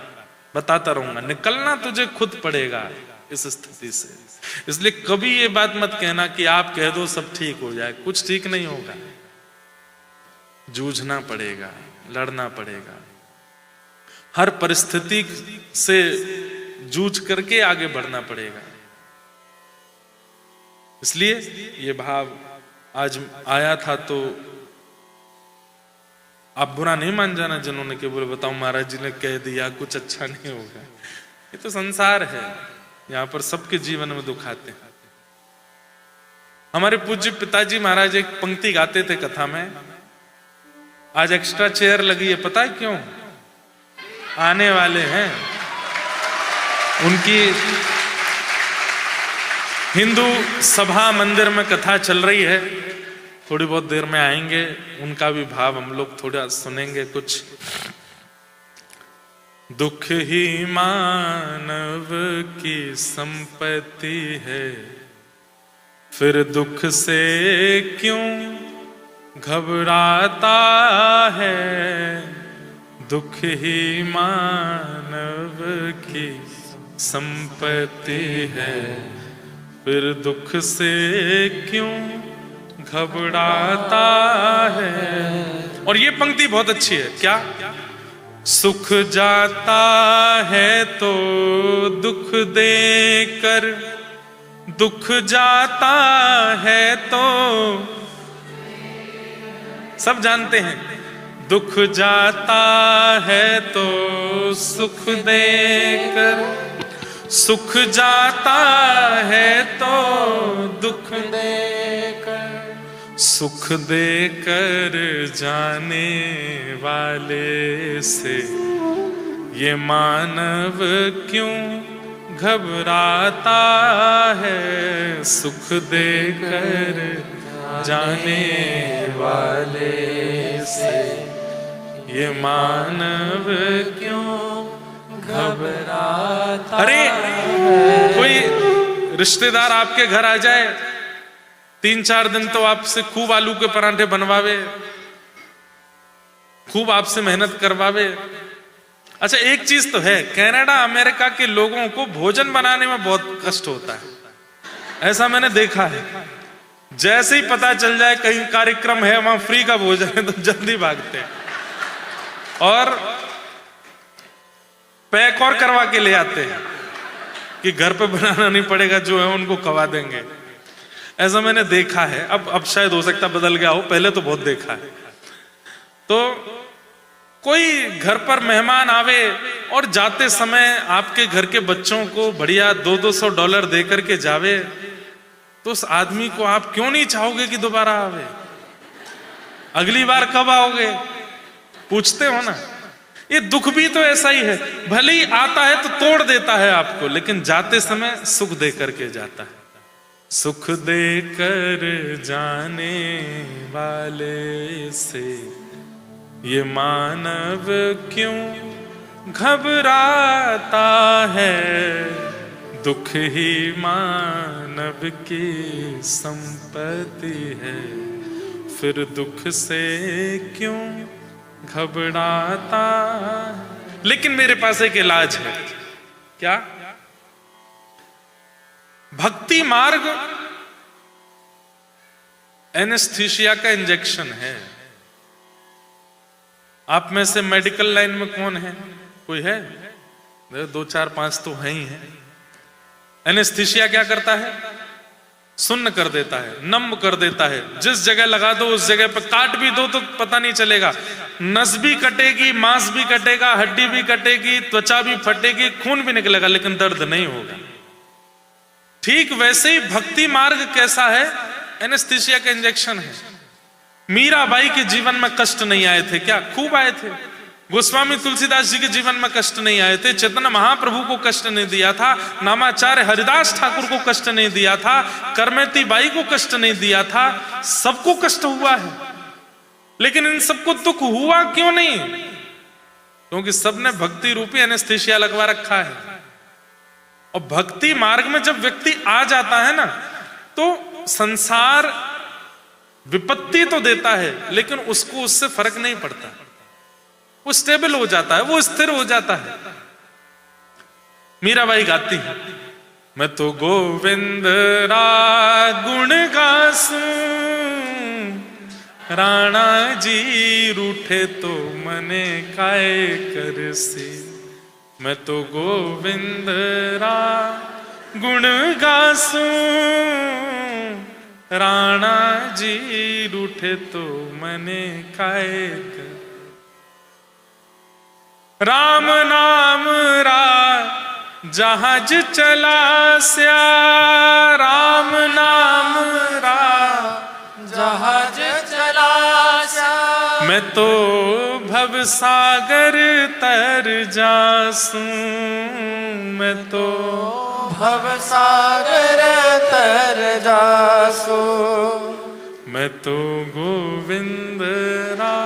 बताता रहूंगा, निकलना तुझे खुद पड़ेगा इस स्थिति से। इसलिए कभी ये बात मत कहना कि आप कह दो सब ठीक हो जाए, कुछ ठीक नहीं होगा। जूझना पड़ेगा, लड़ना पड़ेगा, हर परिस्थिति से जूझ करके आगे बढ़ना पड़ेगा। इसलिए ये भाव आज आया था, तो आप बुरा नहीं मान जाना जिन्होंने के बोले बताओ महाराज जी ने कह दिया कुछ अच्छा नहीं होगा। ये तो संसार है, यहां पर सबके जीवन में दुख आते हैं। हमारे पूज्य पिताजी महाराज एक पंक्ति गाते थे कथा में, आज एक्स्ट्रा चेयर लगी है, पता है क्यों? आने वाले हैं, उनकी हिंदू सभा मंदिर में कथा चल रही है, थोड़ी बहुत देर में आएंगे, उनका भी भाव हम लोग थोड़ा सुनेंगे कुछ। दुख ही मानव की संपत्ति है, फिर दुख से क्यों घबराता है? दुख ही मानव की संपत्ति है, फिर दुख से क्यों घबराता है? और ये पंक्ति बहुत अच्छी है, क्या? सुख जाता है तो दुख देकर, दुख जाता है तो, सब जानते हैं, दुख जाता है तो सुख देकर, सुख जाता है तो दुख देकर, सुख देकर जाने वाले से ये मानव क्यों घबराता है, सुख देकर जाने वाले से ये मानव क्यों घबराता। अरे कोई रिश्तेदार आपके घर आ जाए, 3-4 दिन तो आपसे खूब आलू के परांठे बनवावे, खूब आपसे मेहनत करवावे। अच्छा एक चीज तो है, कनाडा अमेरिका के लोगों को भोजन बनाने में बहुत कष्ट होता है, ऐसा मैंने देखा है। जैसे ही पता चल जाए कहीं कार्यक्रम है वहां फ्री का भोजन है तो जल्दी भागते हैं और पैक और करवा के ले आते हैं कि घर पे बनाना नहीं पड़ेगा, जो है उनको खवा देंगे। ऐसा मैंने देखा है, अब शायद हो सकता बदल गया हो, पहले तो बहुत देखा है। तो कोई घर पर मेहमान आवे और जाते समय आपके घर के बच्चों को बढ़िया $200 दे करके जावे, तो उस आदमी को आप क्यों नहीं चाहोगे कि दोबारा आवे, अगली बार कब आओगे, पूछते हो ना। ये दुख भी तो ऐसा ही है, भले ही आता है तो तोड़ देता है आपको, लेकिन जाते समय सुख दे करके जाता है। सुख देकर जाने वाले से ये मानव क्यों घबराता है, दुख ही मानव की संपत्ति है, फिर दुख से क्यों घबराता। लेकिन मेरे पास एक इलाज है, क्या? भक्ति मार्ग एनेस्थीसिया का इंजेक्शन है। आप में से मेडिकल लाइन में कौन है? कोई है? 2, 4, 5 तो है ही है। एनेस्थीसिया क्या करता है? सुन्न कर देता है, नम कर देता है। जिस जगह लगा दो उस जगह पर काट भी दो तो पता नहीं चलेगा, नस भी कटेगी, मांस भी कटेगा, हड्डी भी कटेगी, त्वचा भी फटेगी, खून भी निकलेगा, लेकिन दर्द नहीं होगा। ठीक वैसे ही भक्ति मार्ग कैसा है? एनेस्थीसिया का इंजेक्शन है। मीराबाई के जीवन में कष्ट नहीं आए थे क्या? खूब आए थे। गोस्वामी तुलसीदास जी के जीवन में कष्ट नहीं आए थे, चैतन्य महाप्रभु को कष्ट नहीं दिया था, नामाचार्य हरिदास ठाकुर को कष्ट नहीं दिया था, करमेती बाई को कष्ट नहीं दिया था, सबको कष्ट हुआ है। लेकिन इन सबको दुख हुआ क्यों नहीं? क्योंकि सबने भक्ति रूपी एनेस्थीसिया लगवा रखा है। और भक्ति मार्ग में जब व्यक्ति आ जाता है ना, तो संसार विपत्ति तो देता है, लेकिन उसको उससे फर्क नहीं पड़ता। वो स्टेबल हो जाता है, वो स्थिर हो जाता है। मीराबाई गाती है, मैं तो गोविंद रा गुण गासूं, राणा जी रूठे तो मने काय करसी। मैं तो गोविंद रा गुण गासूं, राणा जी रूठे तो मने काय कर। राम नाम रा जहाज चला स्या, राम नाम रा जहाज चला स्या। मैं तो भव सागर तर जासूं, मैं तो भव सागर तर जासो। मैं तो गोविंद रा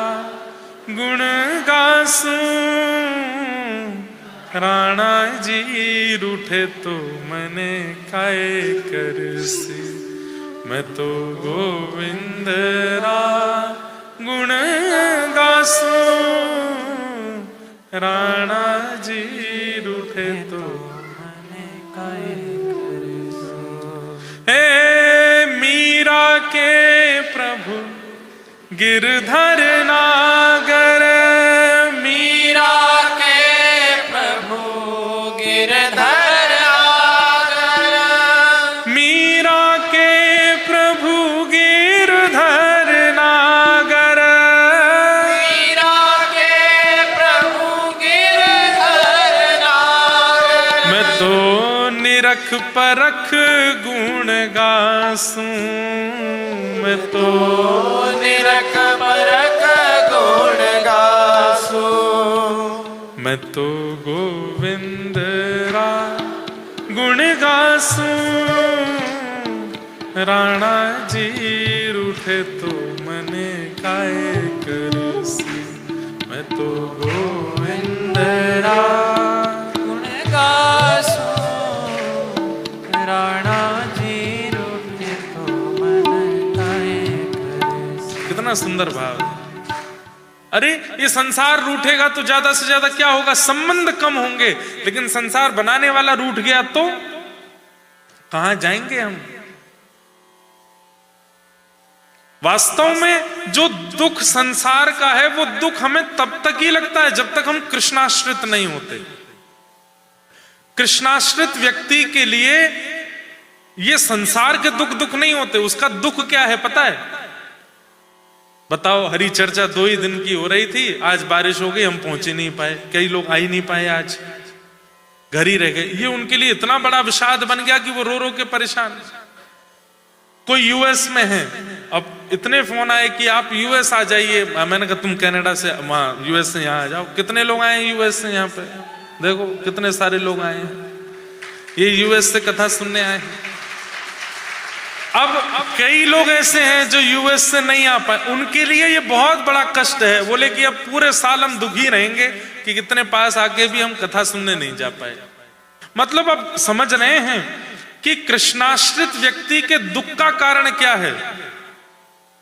गुण गासूं, राणा जी रूठे तो मने काय करसी। मैं तो गोविंद रा गुण गासूं, राणा जी रूठे तो मने काय करसी। हे मीरा के प्रभु गिरधर नागर मीरा के प्रभु गिरधर नागर, मीरा के प्रभु गिरधर नागर, मीरा के प्रभु गिरधर नागर। मैं तो निरख परख गुण गासूं, मैं तो निरख परख गुण गासू, मैं तो गोविंद रा गुण गासूं। राणा जी रूठे तो मने काहे करसी, मैं तो गोविंद रा गुण गासू। राणा जी रूठे तो मन काहे करसी। कितना सुंदर भाव है। अरे ये संसार रूठेगा तो ज्यादा से ज्यादा क्या होगा, संबंध कम होंगे, लेकिन संसार बनाने वाला रूठ गया तो कहां जाएंगे हम। वास्तव में जो दुख संसार का है वो दुख हमें तब तक ही लगता है जब तक हम कृष्णाश्रित नहीं होते। कृष्णाश्रित व्यक्ति के लिए ये संसार के दुख दुख नहीं होते। उसका दुख क्या है पता है? बताओ, हरी चर्चा 2 ही दिन की हो रही थी, आज बारिश हो गई, हम पहुंचे नहीं पाए, कई लोग आ ही नहीं पाए, आज घर ही रह गए। ये उनके लिए इतना बड़ा विषाद बन गया कि वो रो रो के परेशान। कोई यूएस में है, अब इतने फोन आए कि आप यूएस आ जाइए। मैंने कहा तुम कनाडा से, वहां यूएस से यहाँ आ जाओ। कितने लोग आए हैं यूएस से यहाँ पे, देखो कितने सारे लोग आए हैं, ये यूएस से कथा सुनने आए हैं। अब कई लोग ऐसे हैं जो यूएस से नहीं आ पाए, उनके लिए ये बहुत बड़ा कष्ट है। बोले कि अब पूरे साल हम दुखी रहेंगे कि कितने पास आके भी हम कथा सुनने नहीं जा पाए। मतलब अब समझ रहे हैं कि कृष्णाश्रित व्यक्ति के दुख का कारण क्या है?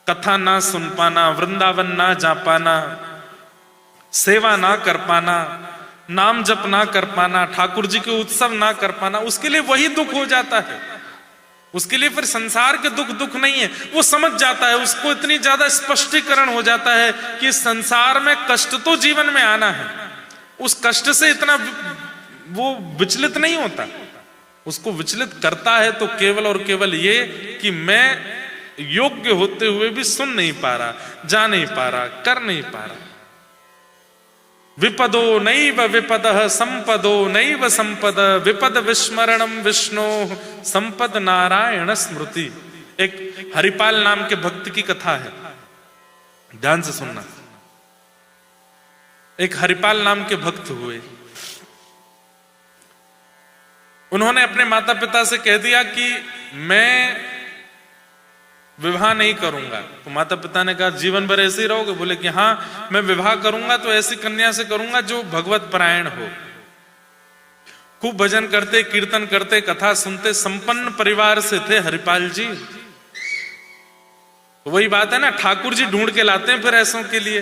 कथा ना सुन पाना, वृंदावन ना जा पाना, सेवा ना कर पाना, नाम जप ना कर पाना, ठाकुर जी के उत्सव ना कर पाना, उसके लिए वही दुख हो जाता है। उसके लिए फिर संसार के दुख दुख नहीं है, वो समझ जाता है, उसको इतनी ज्यादा स्पष्टीकरण हो जाता है कि संसार में कष्ट तो जीवन में आना है। उस कष्ट से इतना वो विचलित नहीं होता। उसको विचलित करता है तो केवल और केवल ये कि मैं योग्य होते हुए भी सुन नहीं पा रहा, जा नहीं पा रहा, कर नहीं पा रहा। विपदो नैव विपदः संपदो नैव संपद, विपद विस्मरणम विष्णु संपद नारायण स्मृति। एक हरिपाल नाम के भक्त की कथा है, ध्यान से सुनना। एक हरिपाल नाम के भक्त हुए, उन्होंने अपने माता पिता से कह दिया कि मैं विवाह नहीं करूंगा। तो माता पिता ने कहा जीवन भर ऐसे ही रहोगे? बोले कि हाँ, मैं विवाह करूंगा तो ऐसी कन्या से करूंगा जो भगवत परायण हो, खूब भजन करते, कीर्तन करते, कथा सुनते, संपन्न परिवार से थे हरिपाल जी। वही बात है ना, ठाकुर जी ढूंढ के लाते हैं फिर ऐसों के लिए।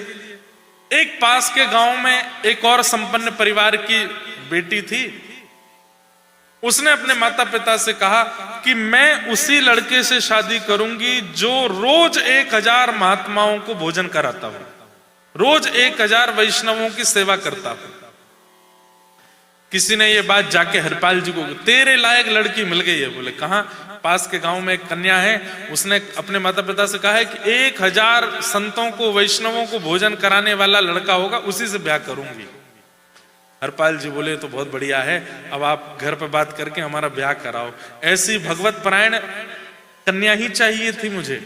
एक पास के गांव में एक और संपन्न परिवार की बेटी थी। उसने अपने माता पिता से कहा कि मैं उसी लड़के से शादी करूंगी जो रोज 1000 महात्माओं को भोजन कराता हूं, रोज 1000 वैष्णवों की सेवा करता हूं। किसी ने ये बात जाके हरिपाल जी को, तेरे लायक लड़की मिल गई है। बोले कहां? पास के गांव में एक कन्या है, उसने अपने माता पिता से कहा है कि 1000 संतों को, वैष्णवों को भोजन कराने वाला लड़का होगा, उसी से ब्याह करूंगी। हरपाल जी बोले तो बहुत बढ़िया है, अब आप घर पे बात करके हमारा ब्याह कराओ। ऐसी भगवत परायण कन्या ही चाहिए थी मुझे।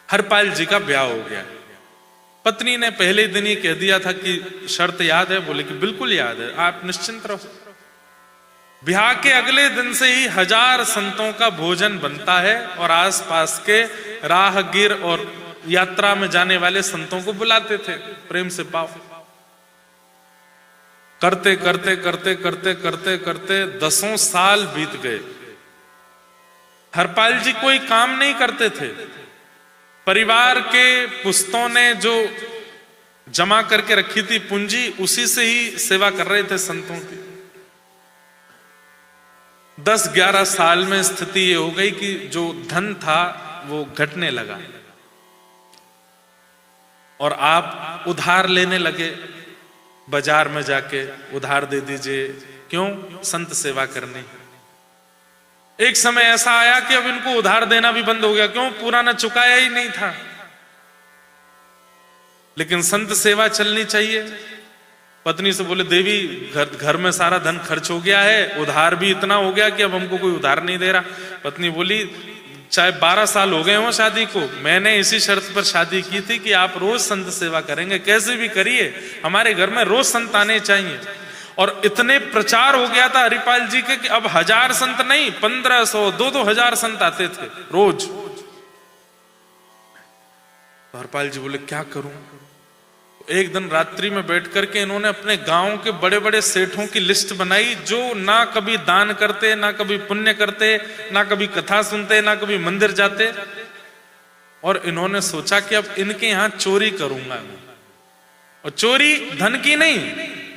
हरपाल जी का ब्याह हो गया। पत्नी ने पहले दिन ही कह दिया था कि शर्त याद है? बोले कि बिल्कुल याद है, आप निश्चिंत रहो। ब्याह के अगले दिन से ही 1000 संतों का भोजन बनता है और आसपास के राहगीर और यात्रा में जाने वाले संतों को बुलाते थे, प्रेम से पाओ। करते करते करते करते करते करते 10 साल बीत गए। हरपाल जी कोई काम नहीं करते थे। परिवार के पुस्तों ने जो जमा करके रखी थी पूंजी, उसी से ही सेवा कर रहे थे संतों की। 10-11 साल में स्थिति ये हो गई कि जो धन था वो घटने लगा। और आप उधार लेने लगे, बाजार में जाके उधार दे दीजिए, क्यों? संत सेवा करनी। एक समय ऐसा आया कि अब इनको उधार देना भी बंद हो गया, क्यों? पुराना चुकाया ही नहीं था। लेकिन संत सेवा चलनी चाहिए। पत्नी से बोले, देवी घर में सारा धन खर्च हो गया है, उधार भी इतना हो गया कि अब हमको कोई उधार नहीं दे रहा। पत्नी बोली, चाहे 12 साल हो गए हो शादी को, मैंने इसी शर्त पर शादी की थी कि आप रोज संत सेवा करेंगे, कैसे भी करिए, हमारे घर में रोज संत आने चाहिए। और इतने प्रचार हो गया था हरिपाल जी के कि अब 1000 संत नहीं, 1500, 2-2 संत आते थे रोज। तो हरिपाल जी बोले, क्या करूं? एक दिन रात्रि में बैठ करके इन्होंने अपने गांव के बड़े बड़े सेठों की लिस्ट बनाई, जो ना कभी दान करते, ना कभी पुण्य करते, ना कभी कथा सुनते, ना कभी मंदिर जाते। और इन्होंने सोचा कि अब इनके यहां चोरी करूंगा मैं। और चोरी धन की नहीं,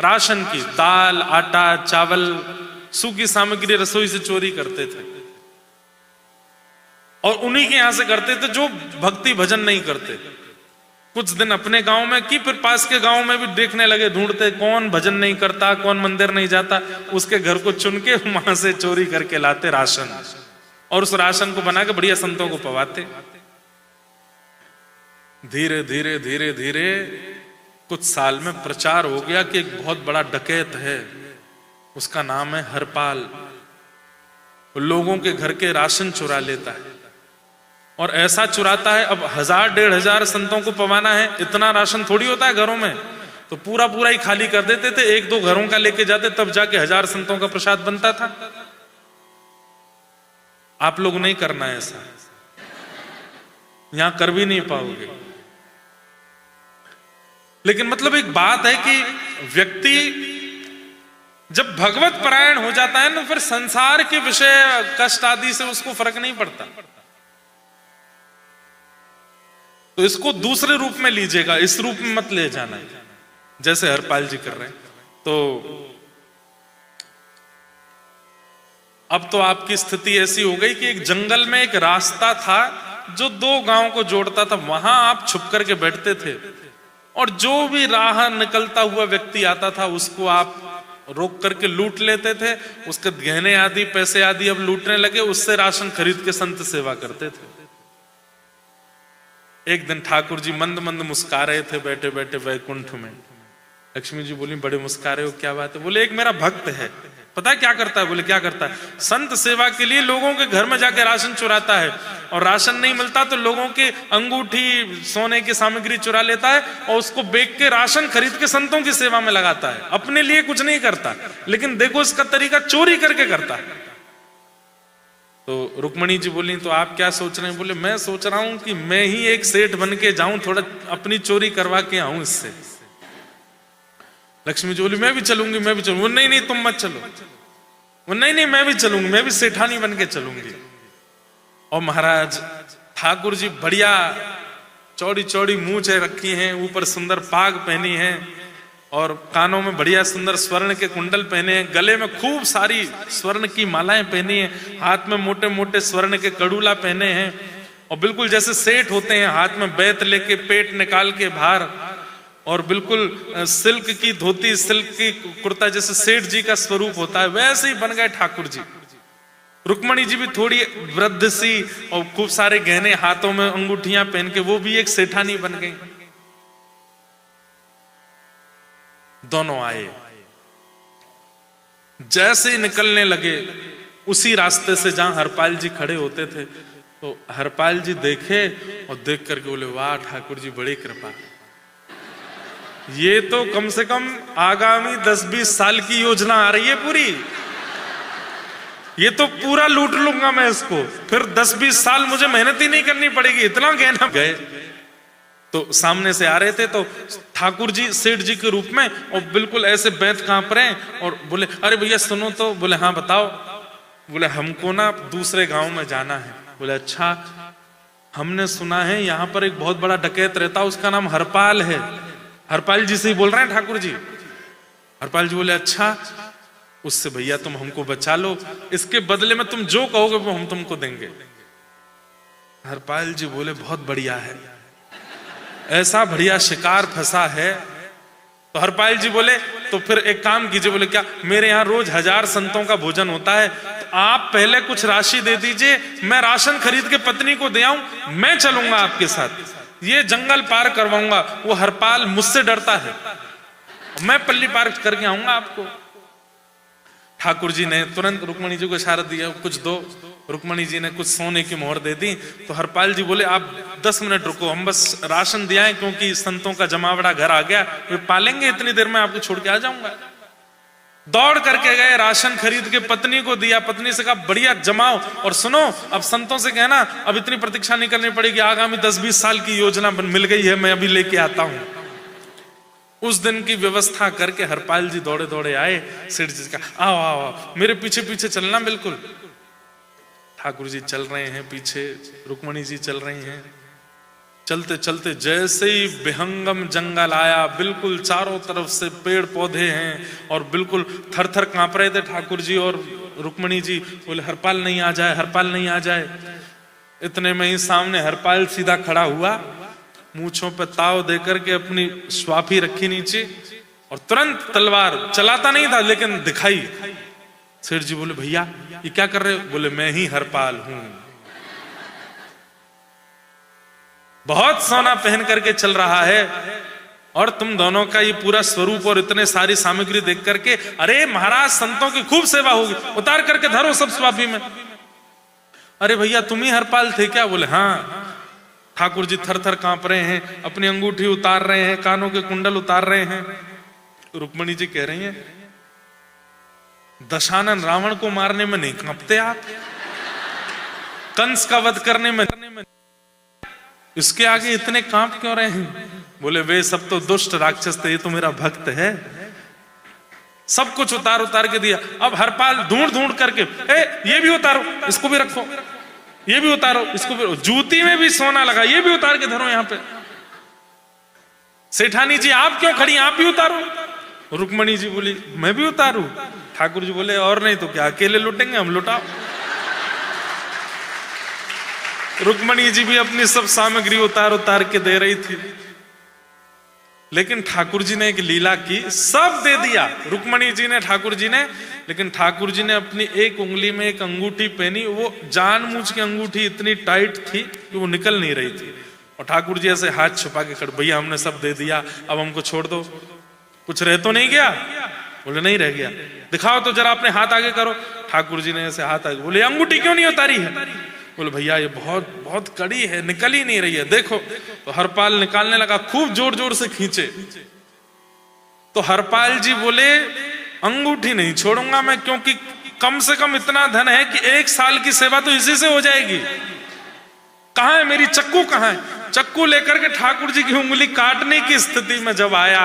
राशन की, दाल, आटा, चावल, सूखी सामग्री, रसोई से चोरी करते थे। और उन्हीं के यहां से करते थे जो भक्ति भजन नहीं करते। कुछ दिन अपने गांव में की, फिर पास के गांव में भी देखने लगे, ढूंढते कौन भजन नहीं करता, कौन मंदिर नहीं जाता, उसके घर को चुन के वहां से चोरी करके लाते राशन, और उस राशन को बना के बढ़िया संतों को पवाते। धीरे धीरे धीरे धीरे कुछ साल में प्रचार हो गया कि एक बहुत बड़ा डकैत है, उसका नाम है हरपाल, लोगों के घर के राशन चुरा लेता है। और ऐसा चुराता है, अब 1000-1500 संतों को पवाना है, इतना राशन थोड़ी होता है घरों में, तो पूरा पूरा ही खाली कर देते थे। 1-2 घरों का लेके जाते, तब जाके 1000 संतों का प्रसाद बनता था। आप लोग नहीं करना है ऐसा, यहां कर भी नहीं पाओगे। लेकिन मतलब एक बात है कि व्यक्ति जब भगवत परायण हो जाता है ना, फिर संसार के विषय, कष्ट आदि से उसको फर्क नहीं पड़ता। तो इसको दूसरे रूप में लीजिएगा, इस रूप में मत ले जाना है जैसे हरपाल जी कर रहे हैं। तो अब तो आपकी स्थिति ऐसी हो गई कि एक जंगल में एक रास्ता था जो 2 गांव को जोड़ता था, वहां आप छुप करके बैठते थे, और जो भी राह निकलता हुआ व्यक्ति आता था उसको आप रोक करके लूट लेते थे। उसके गहने आदि, पैसे आदि अब लूटने लगे, उससे राशन खरीद के संत सेवा करते थे। एक दिन ठाकुर जी मंद मंद मुस्का रहे थे बैठे बैठे वैकुंठ में। लक्ष्मी जी बोली, बड़े मुस्का रहे हो, क्या बात है? बोले, एक मेरा भक्त है, पता है क्या करता है? बोले, क्या करता है? संत सेवा के लिए लोगों के घर में जाके राशन चुराता है, और राशन नहीं मिलता तो लोगों के अंगूठी, सोने की सामग्री चुरा लेता है, और उसको बेच के राशन खरीद के संतों की सेवा में लगाता है। अपने लिए कुछ नहीं करता, लेकिन देखो इसका तरीका, चोरी करके करता है। तो रुक्मणी जी बोली, तो आप क्या सोच रहे हैं? बोले, मैं सोच रहा हूं कि मैं ही एक सेठ बन के जाऊं, थोड़ा अपनी चोरी करवा के आऊं इससे। लक्ष्मी जी बोली, मैं भी चलूंगी, मैं भी चलूंगी। नहीं नहीं, तुम मत चलो। वो नहीं नहीं, मैं भी चलूंगी, मैं भी सेठानी बन के चलूंगी। और महाराज ठाकुर जी बढ़िया चौड़ी चौड़ी मूंछें रखी हैं, ऊपर सुंदर पाग पहनी है, और कानों में बढ़िया सुंदर स्वर्ण के कुंडल पहने हैं, गले में खूब सारी स्वर्ण की मालाएं पहनी हैं, हाथ में मोटे मोटे स्वर्ण के कड़ूला पहने हैं, और बिल्कुल जैसे सेठ होते हैं, हाथ में बैत लेके पेट निकाल के बाहर, और बिल्कुल सिल्क की धोती, सिल्क की कुर्ता, जैसे सेठ जी का स्वरूप होता है वैसे ही बन गए ठाकुर जी। रुक्मणी जी भी थोड़ी वृद्ध सी, और खूब सारे गहने, हाथों में अंगूठियां पहन के वो भी एक सेठानी बन गई। दोनों आए, जैसे ही निकलने लगे उसी रास्ते से जहां हरपाल जी खड़े होते थे, तो हरपाल जी देखे और देख करके बोले, वाह ठाकुर जी, बड़ी कृपा, ये तो कम से कम आगामी 10-20 साल की योजना आ रही है पूरी, ये तो पूरा लूट लूंगा मैं इसको, फिर 10-20 साल मुझे मेहनत ही नहीं करनी पड़ेगी, इतना गहना। गए तो सामने से आ रहे थे, तो ठाकुर जी सेठ जी के रूप में, और बिल्कुल ऐसे बैठ कांप रहे हैं, और बोले, अरे भैया सुनो तो। बोले, हाँ बताओ। बोले, हमको ना दूसरे गांव में जाना है। बोले, अच्छा, हमने सुना है यहाँ पर एक बहुत बड़ा डकैत रहता, उसका नाम हरपाल है। हरपाल जी से ही बोल रहे हैं ठाकुर जी। हरपाल जी बोले, अच्छा, उससे भैया तुम हमको बचा लो, इसके बदले में तुम जो कहोगे वो हम तुमको देंगे। हरपाल जी बोले, बहुत बढ़िया है, ऐसा बढ़िया शिकार फंसा है। तो हरपाल जी बोले तो फिर एक काम कीजिए। बोले क्या? मेरे यहाँ रोज 1000 संतों का भोजन होता है, तो आप पहले कुछ राशि दे दीजिए, मैं राशन खरीद के पत्नी को दे आऊं, मैं चलूंगा आपके साथ, ये जंगल पार करवाऊंगा। वो हरपाल मुझसे डरता है, मैं पल्ली पार करके आऊंगा आपको। ठाकुर जी ने तुरंत रुक्मणी जी को इशारा दिया, कुछ दो। रुक्मणी जी ने कुछ सोने की मोहर दे दी। तो हरपाल जी बोले आप 10 मिनट रुको, हम बस राशन दिया है, क्योंकि संतों का जमावड़ा घर आ गया, वे पालेंगे, इतनी देर में आपको छोड़ के आ जाऊंगा। दौड़ करके गए, राशन खरीद के पत्नी को दिया। पत्नी से कहा बढ़िया जमाओ, और सुनो अब संतों से कहना अब इतनी प्रतीक्षा नहीं करनी पड़ेगी, आगामी 10-20 साल की योजना मिल गई है, मैं अभी लेके आता हूं। उस दिन की व्यवस्था करके हरपाल जी दौड़े दौड़े आए। सेठ जी का आओ आओ आओ, मेरे पीछे पीछे चलना। बिल्कुल ठाकुर जी चल रहे हैं पीछे, रुक्मणी जी चल रही हैं। चलते चलते जैसे ही विहंगम जंगल आया, बिल्कुल चारों तरफ से पेड़ पौधे हैं, और बिल्कुल थर थर कांप रहे थे ठाकुर जी और रुक्मणी जी। बोले हरपाल नहीं आ जाए, हरपाल नहीं आ जाए। इतने में ही सामने हरपाल सीधा खड़ा हुआ, मूंछों पे ताव देकर के अपनी स्वाफी रखी नीचे, और तुरंत तलवार, चलाता नहीं था लेकिन दिखाई। सेठ जी बोले भैया ये क्या कर रहे हो? बोले मैं ही हरपाल हूं। बहुत सोना पहन करके चल रहा है, और तुम दोनों का ये पूरा स्वरूप और इतने सारी सामग्री देख करके, अरे महाराज संतों की खूब सेवा होगी, उतार करके धरो सब स्वाफी में। अरे भैया तुम ही हरपाल थे क्या? बोले हाँ। ठाकुर जी थर थर कांप रहे हैं, अपनी अंगूठी उतार रहे हैं, कानों के कुंडल उतार रहे हैं। रुक्मणी जी कह रही हैं दशानन रावण को मारने में नहीं कांपते आप, कंस का वध करने में, इसके आगे इतने कांप क्यों रहे हैं? बोले वे सब तो दुष्ट राक्षस थे, ये तो मेरा भक्त है। सब कुछ उतार उतार के दिया। अब हरपाल ढूंढ ढूंढ करके ये भी उतारो, इसको भी रखो, ये भी उतारो, इसको भी, जूती में भी सोना लगा, ये भी उतार के धरो यहां पे। सेठानी जी आप क्यों खड़ी, आप भी उतारो। रुक्मणी जी बोली मैं भी उतारू। ठाकुर जी बोले और नहीं तो क्या, अकेले लुटेंगे हम, लुटाओ। रुक्मणी जी भी अपनी सब सामग्री उतार उतार के दे रही थी, लेकिन ठाकुर जी ने एक लीला की, सब दे दिया रुक्मणी जी ने, ठाकुर जी ने, लेकिन ठाकुर जी ने अपनी एक उंगली में एक अंगूठी पहनी, वो जानबूझ की अंगूठी इतनी टाइट थी कि वो निकल नहीं रही थी। और ठाकुर जी ऐसे हाथ छुपा के खड़े, भैया हमने सब दे दिया, अब हमको छोड़ दो, कुछ रह तो नहीं गया? बोले नहीं रह गया। दिखाओ तो जरा, अपने हाथ आगे करो। ठाकुर जी ने ऐसे हाथ आगे, बोले अंगूठी क्यों नहीं उतारी है? बोले भैया ये बहुत बहुत कड़ी है, निकल ही नहीं रही है, देखो। तो हरपाल निकालने लगा, खूब जोर जोर से खींचे। तो हरपाल जी बोले अंगूठी नहीं छोड़ूंगा मैं, क्योंकि कम से कम इतना धन है कि 1 साल की सेवा तो इसी से हो जाएगी। कहां है मेरी चक्कू, कहां है? चक्कू लेकर के ठाकुर जी की उंगली काटने की स्थिति में जब आया,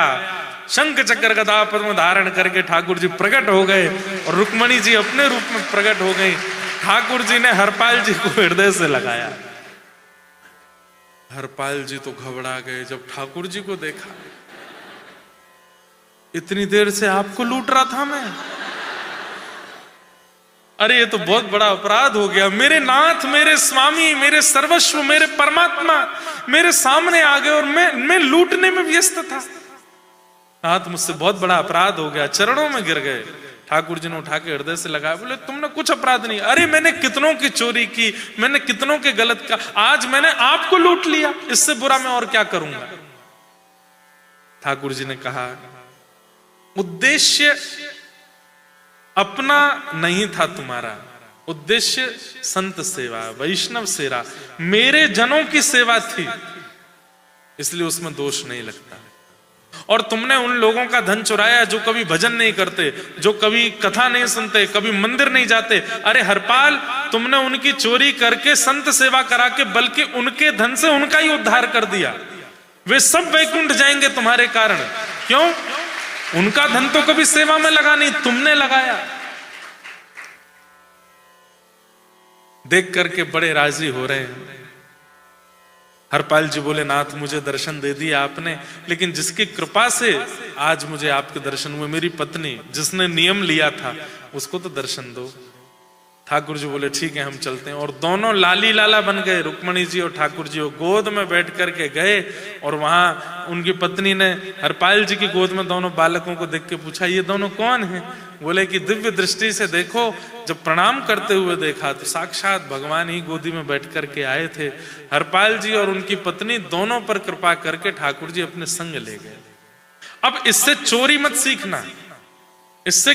शंख चक्र गदा पद्म धारण करके ठाकुर जी प्रकट हो गए, और रुक्मणी जी अपने रूप में प्रकट हो गई। ठाकुर जी ने हरपाल जी को हृदय से लगाया। हरपाल जी तो घबरा गए जब ठाकुर जी को देखा। इतनी देर से आपको लूट रहा था मैं, अरे ये तो बहुत बड़ा अपराध हो गया। मेरे नाथ, मेरे स्वामी, मेरे सर्वस्व, मेरे परमात्मा मेरे सामने आ गए और मैं लूटने में व्यस्त था। नाथ मुझसे बहुत बड़ा अपराध हो गया, चरणों में गिर गए। ठाकुर जी ने उठा के हृदय से लगाया, बोले तुमने कुछ अपराध नहीं। अरे मैंने कितनों की चोरी की, मैंने कितनों के गलत का, आज मैंने आपको लूट लिया, इससे बुरा मैं और क्या करूंगा। ठाकुर जी ने कहा उद्देश्य अपना नहीं था तुम्हारा, उद्देश्य संत सेवा, वैष्णव सेवा, मेरे जनों की सेवा थी, इसलिए उसमें दोष नहीं लगता। और तुमने उन लोगों का धन चुराया जो कभी भजन नहीं करते, जो कभी कथा नहीं सुनते, कभी मंदिर नहीं जाते। अरे हरपाल, तुमने उनकी चोरी करके संत सेवा करा के, बल्कि उनके धन से उनका ही उद्धार कर दिया। वे सब वैकुंठ जाएंगे तुम्हारे कारण। क्यों? उनका धन तो कभी सेवा में लगा नहीं, तुमने लगाया। देख करके बड़े राजी हो रहे हैं। हरपाल जी बोले नाथ मुझे दर्शन दे दिया आपने, लेकिन जिसकी कृपा से आज मुझे आपके दर्शन हुए, मेरी पत्नी जिसने नियम लिया था, उसको तो दर्शन दो। ठाकुर जी बोले ठीक है हम चलते हैं। और दोनों लाली लाला बन गए, रुक्मणी जी और ठाकुर जी, वो गोद में बैठ करके गए। और वहां उनकी पत्नी ने हरपाल जी की गोद में दोनों बालकों को देख के पूछा ये दोनों कौन हैं? बोले कि दिव्य दृष्टि से देखो, जब प्रणाम करते हुए देखा तो साक्षात भगवान ही गोदी में बैठ करके आए थे। हरपाल जी और उनकी पत्नी दोनों पर कृपा करके ठाकुर जी अपने संग ले गए। अब इससे चोरी मत सीखना, इससे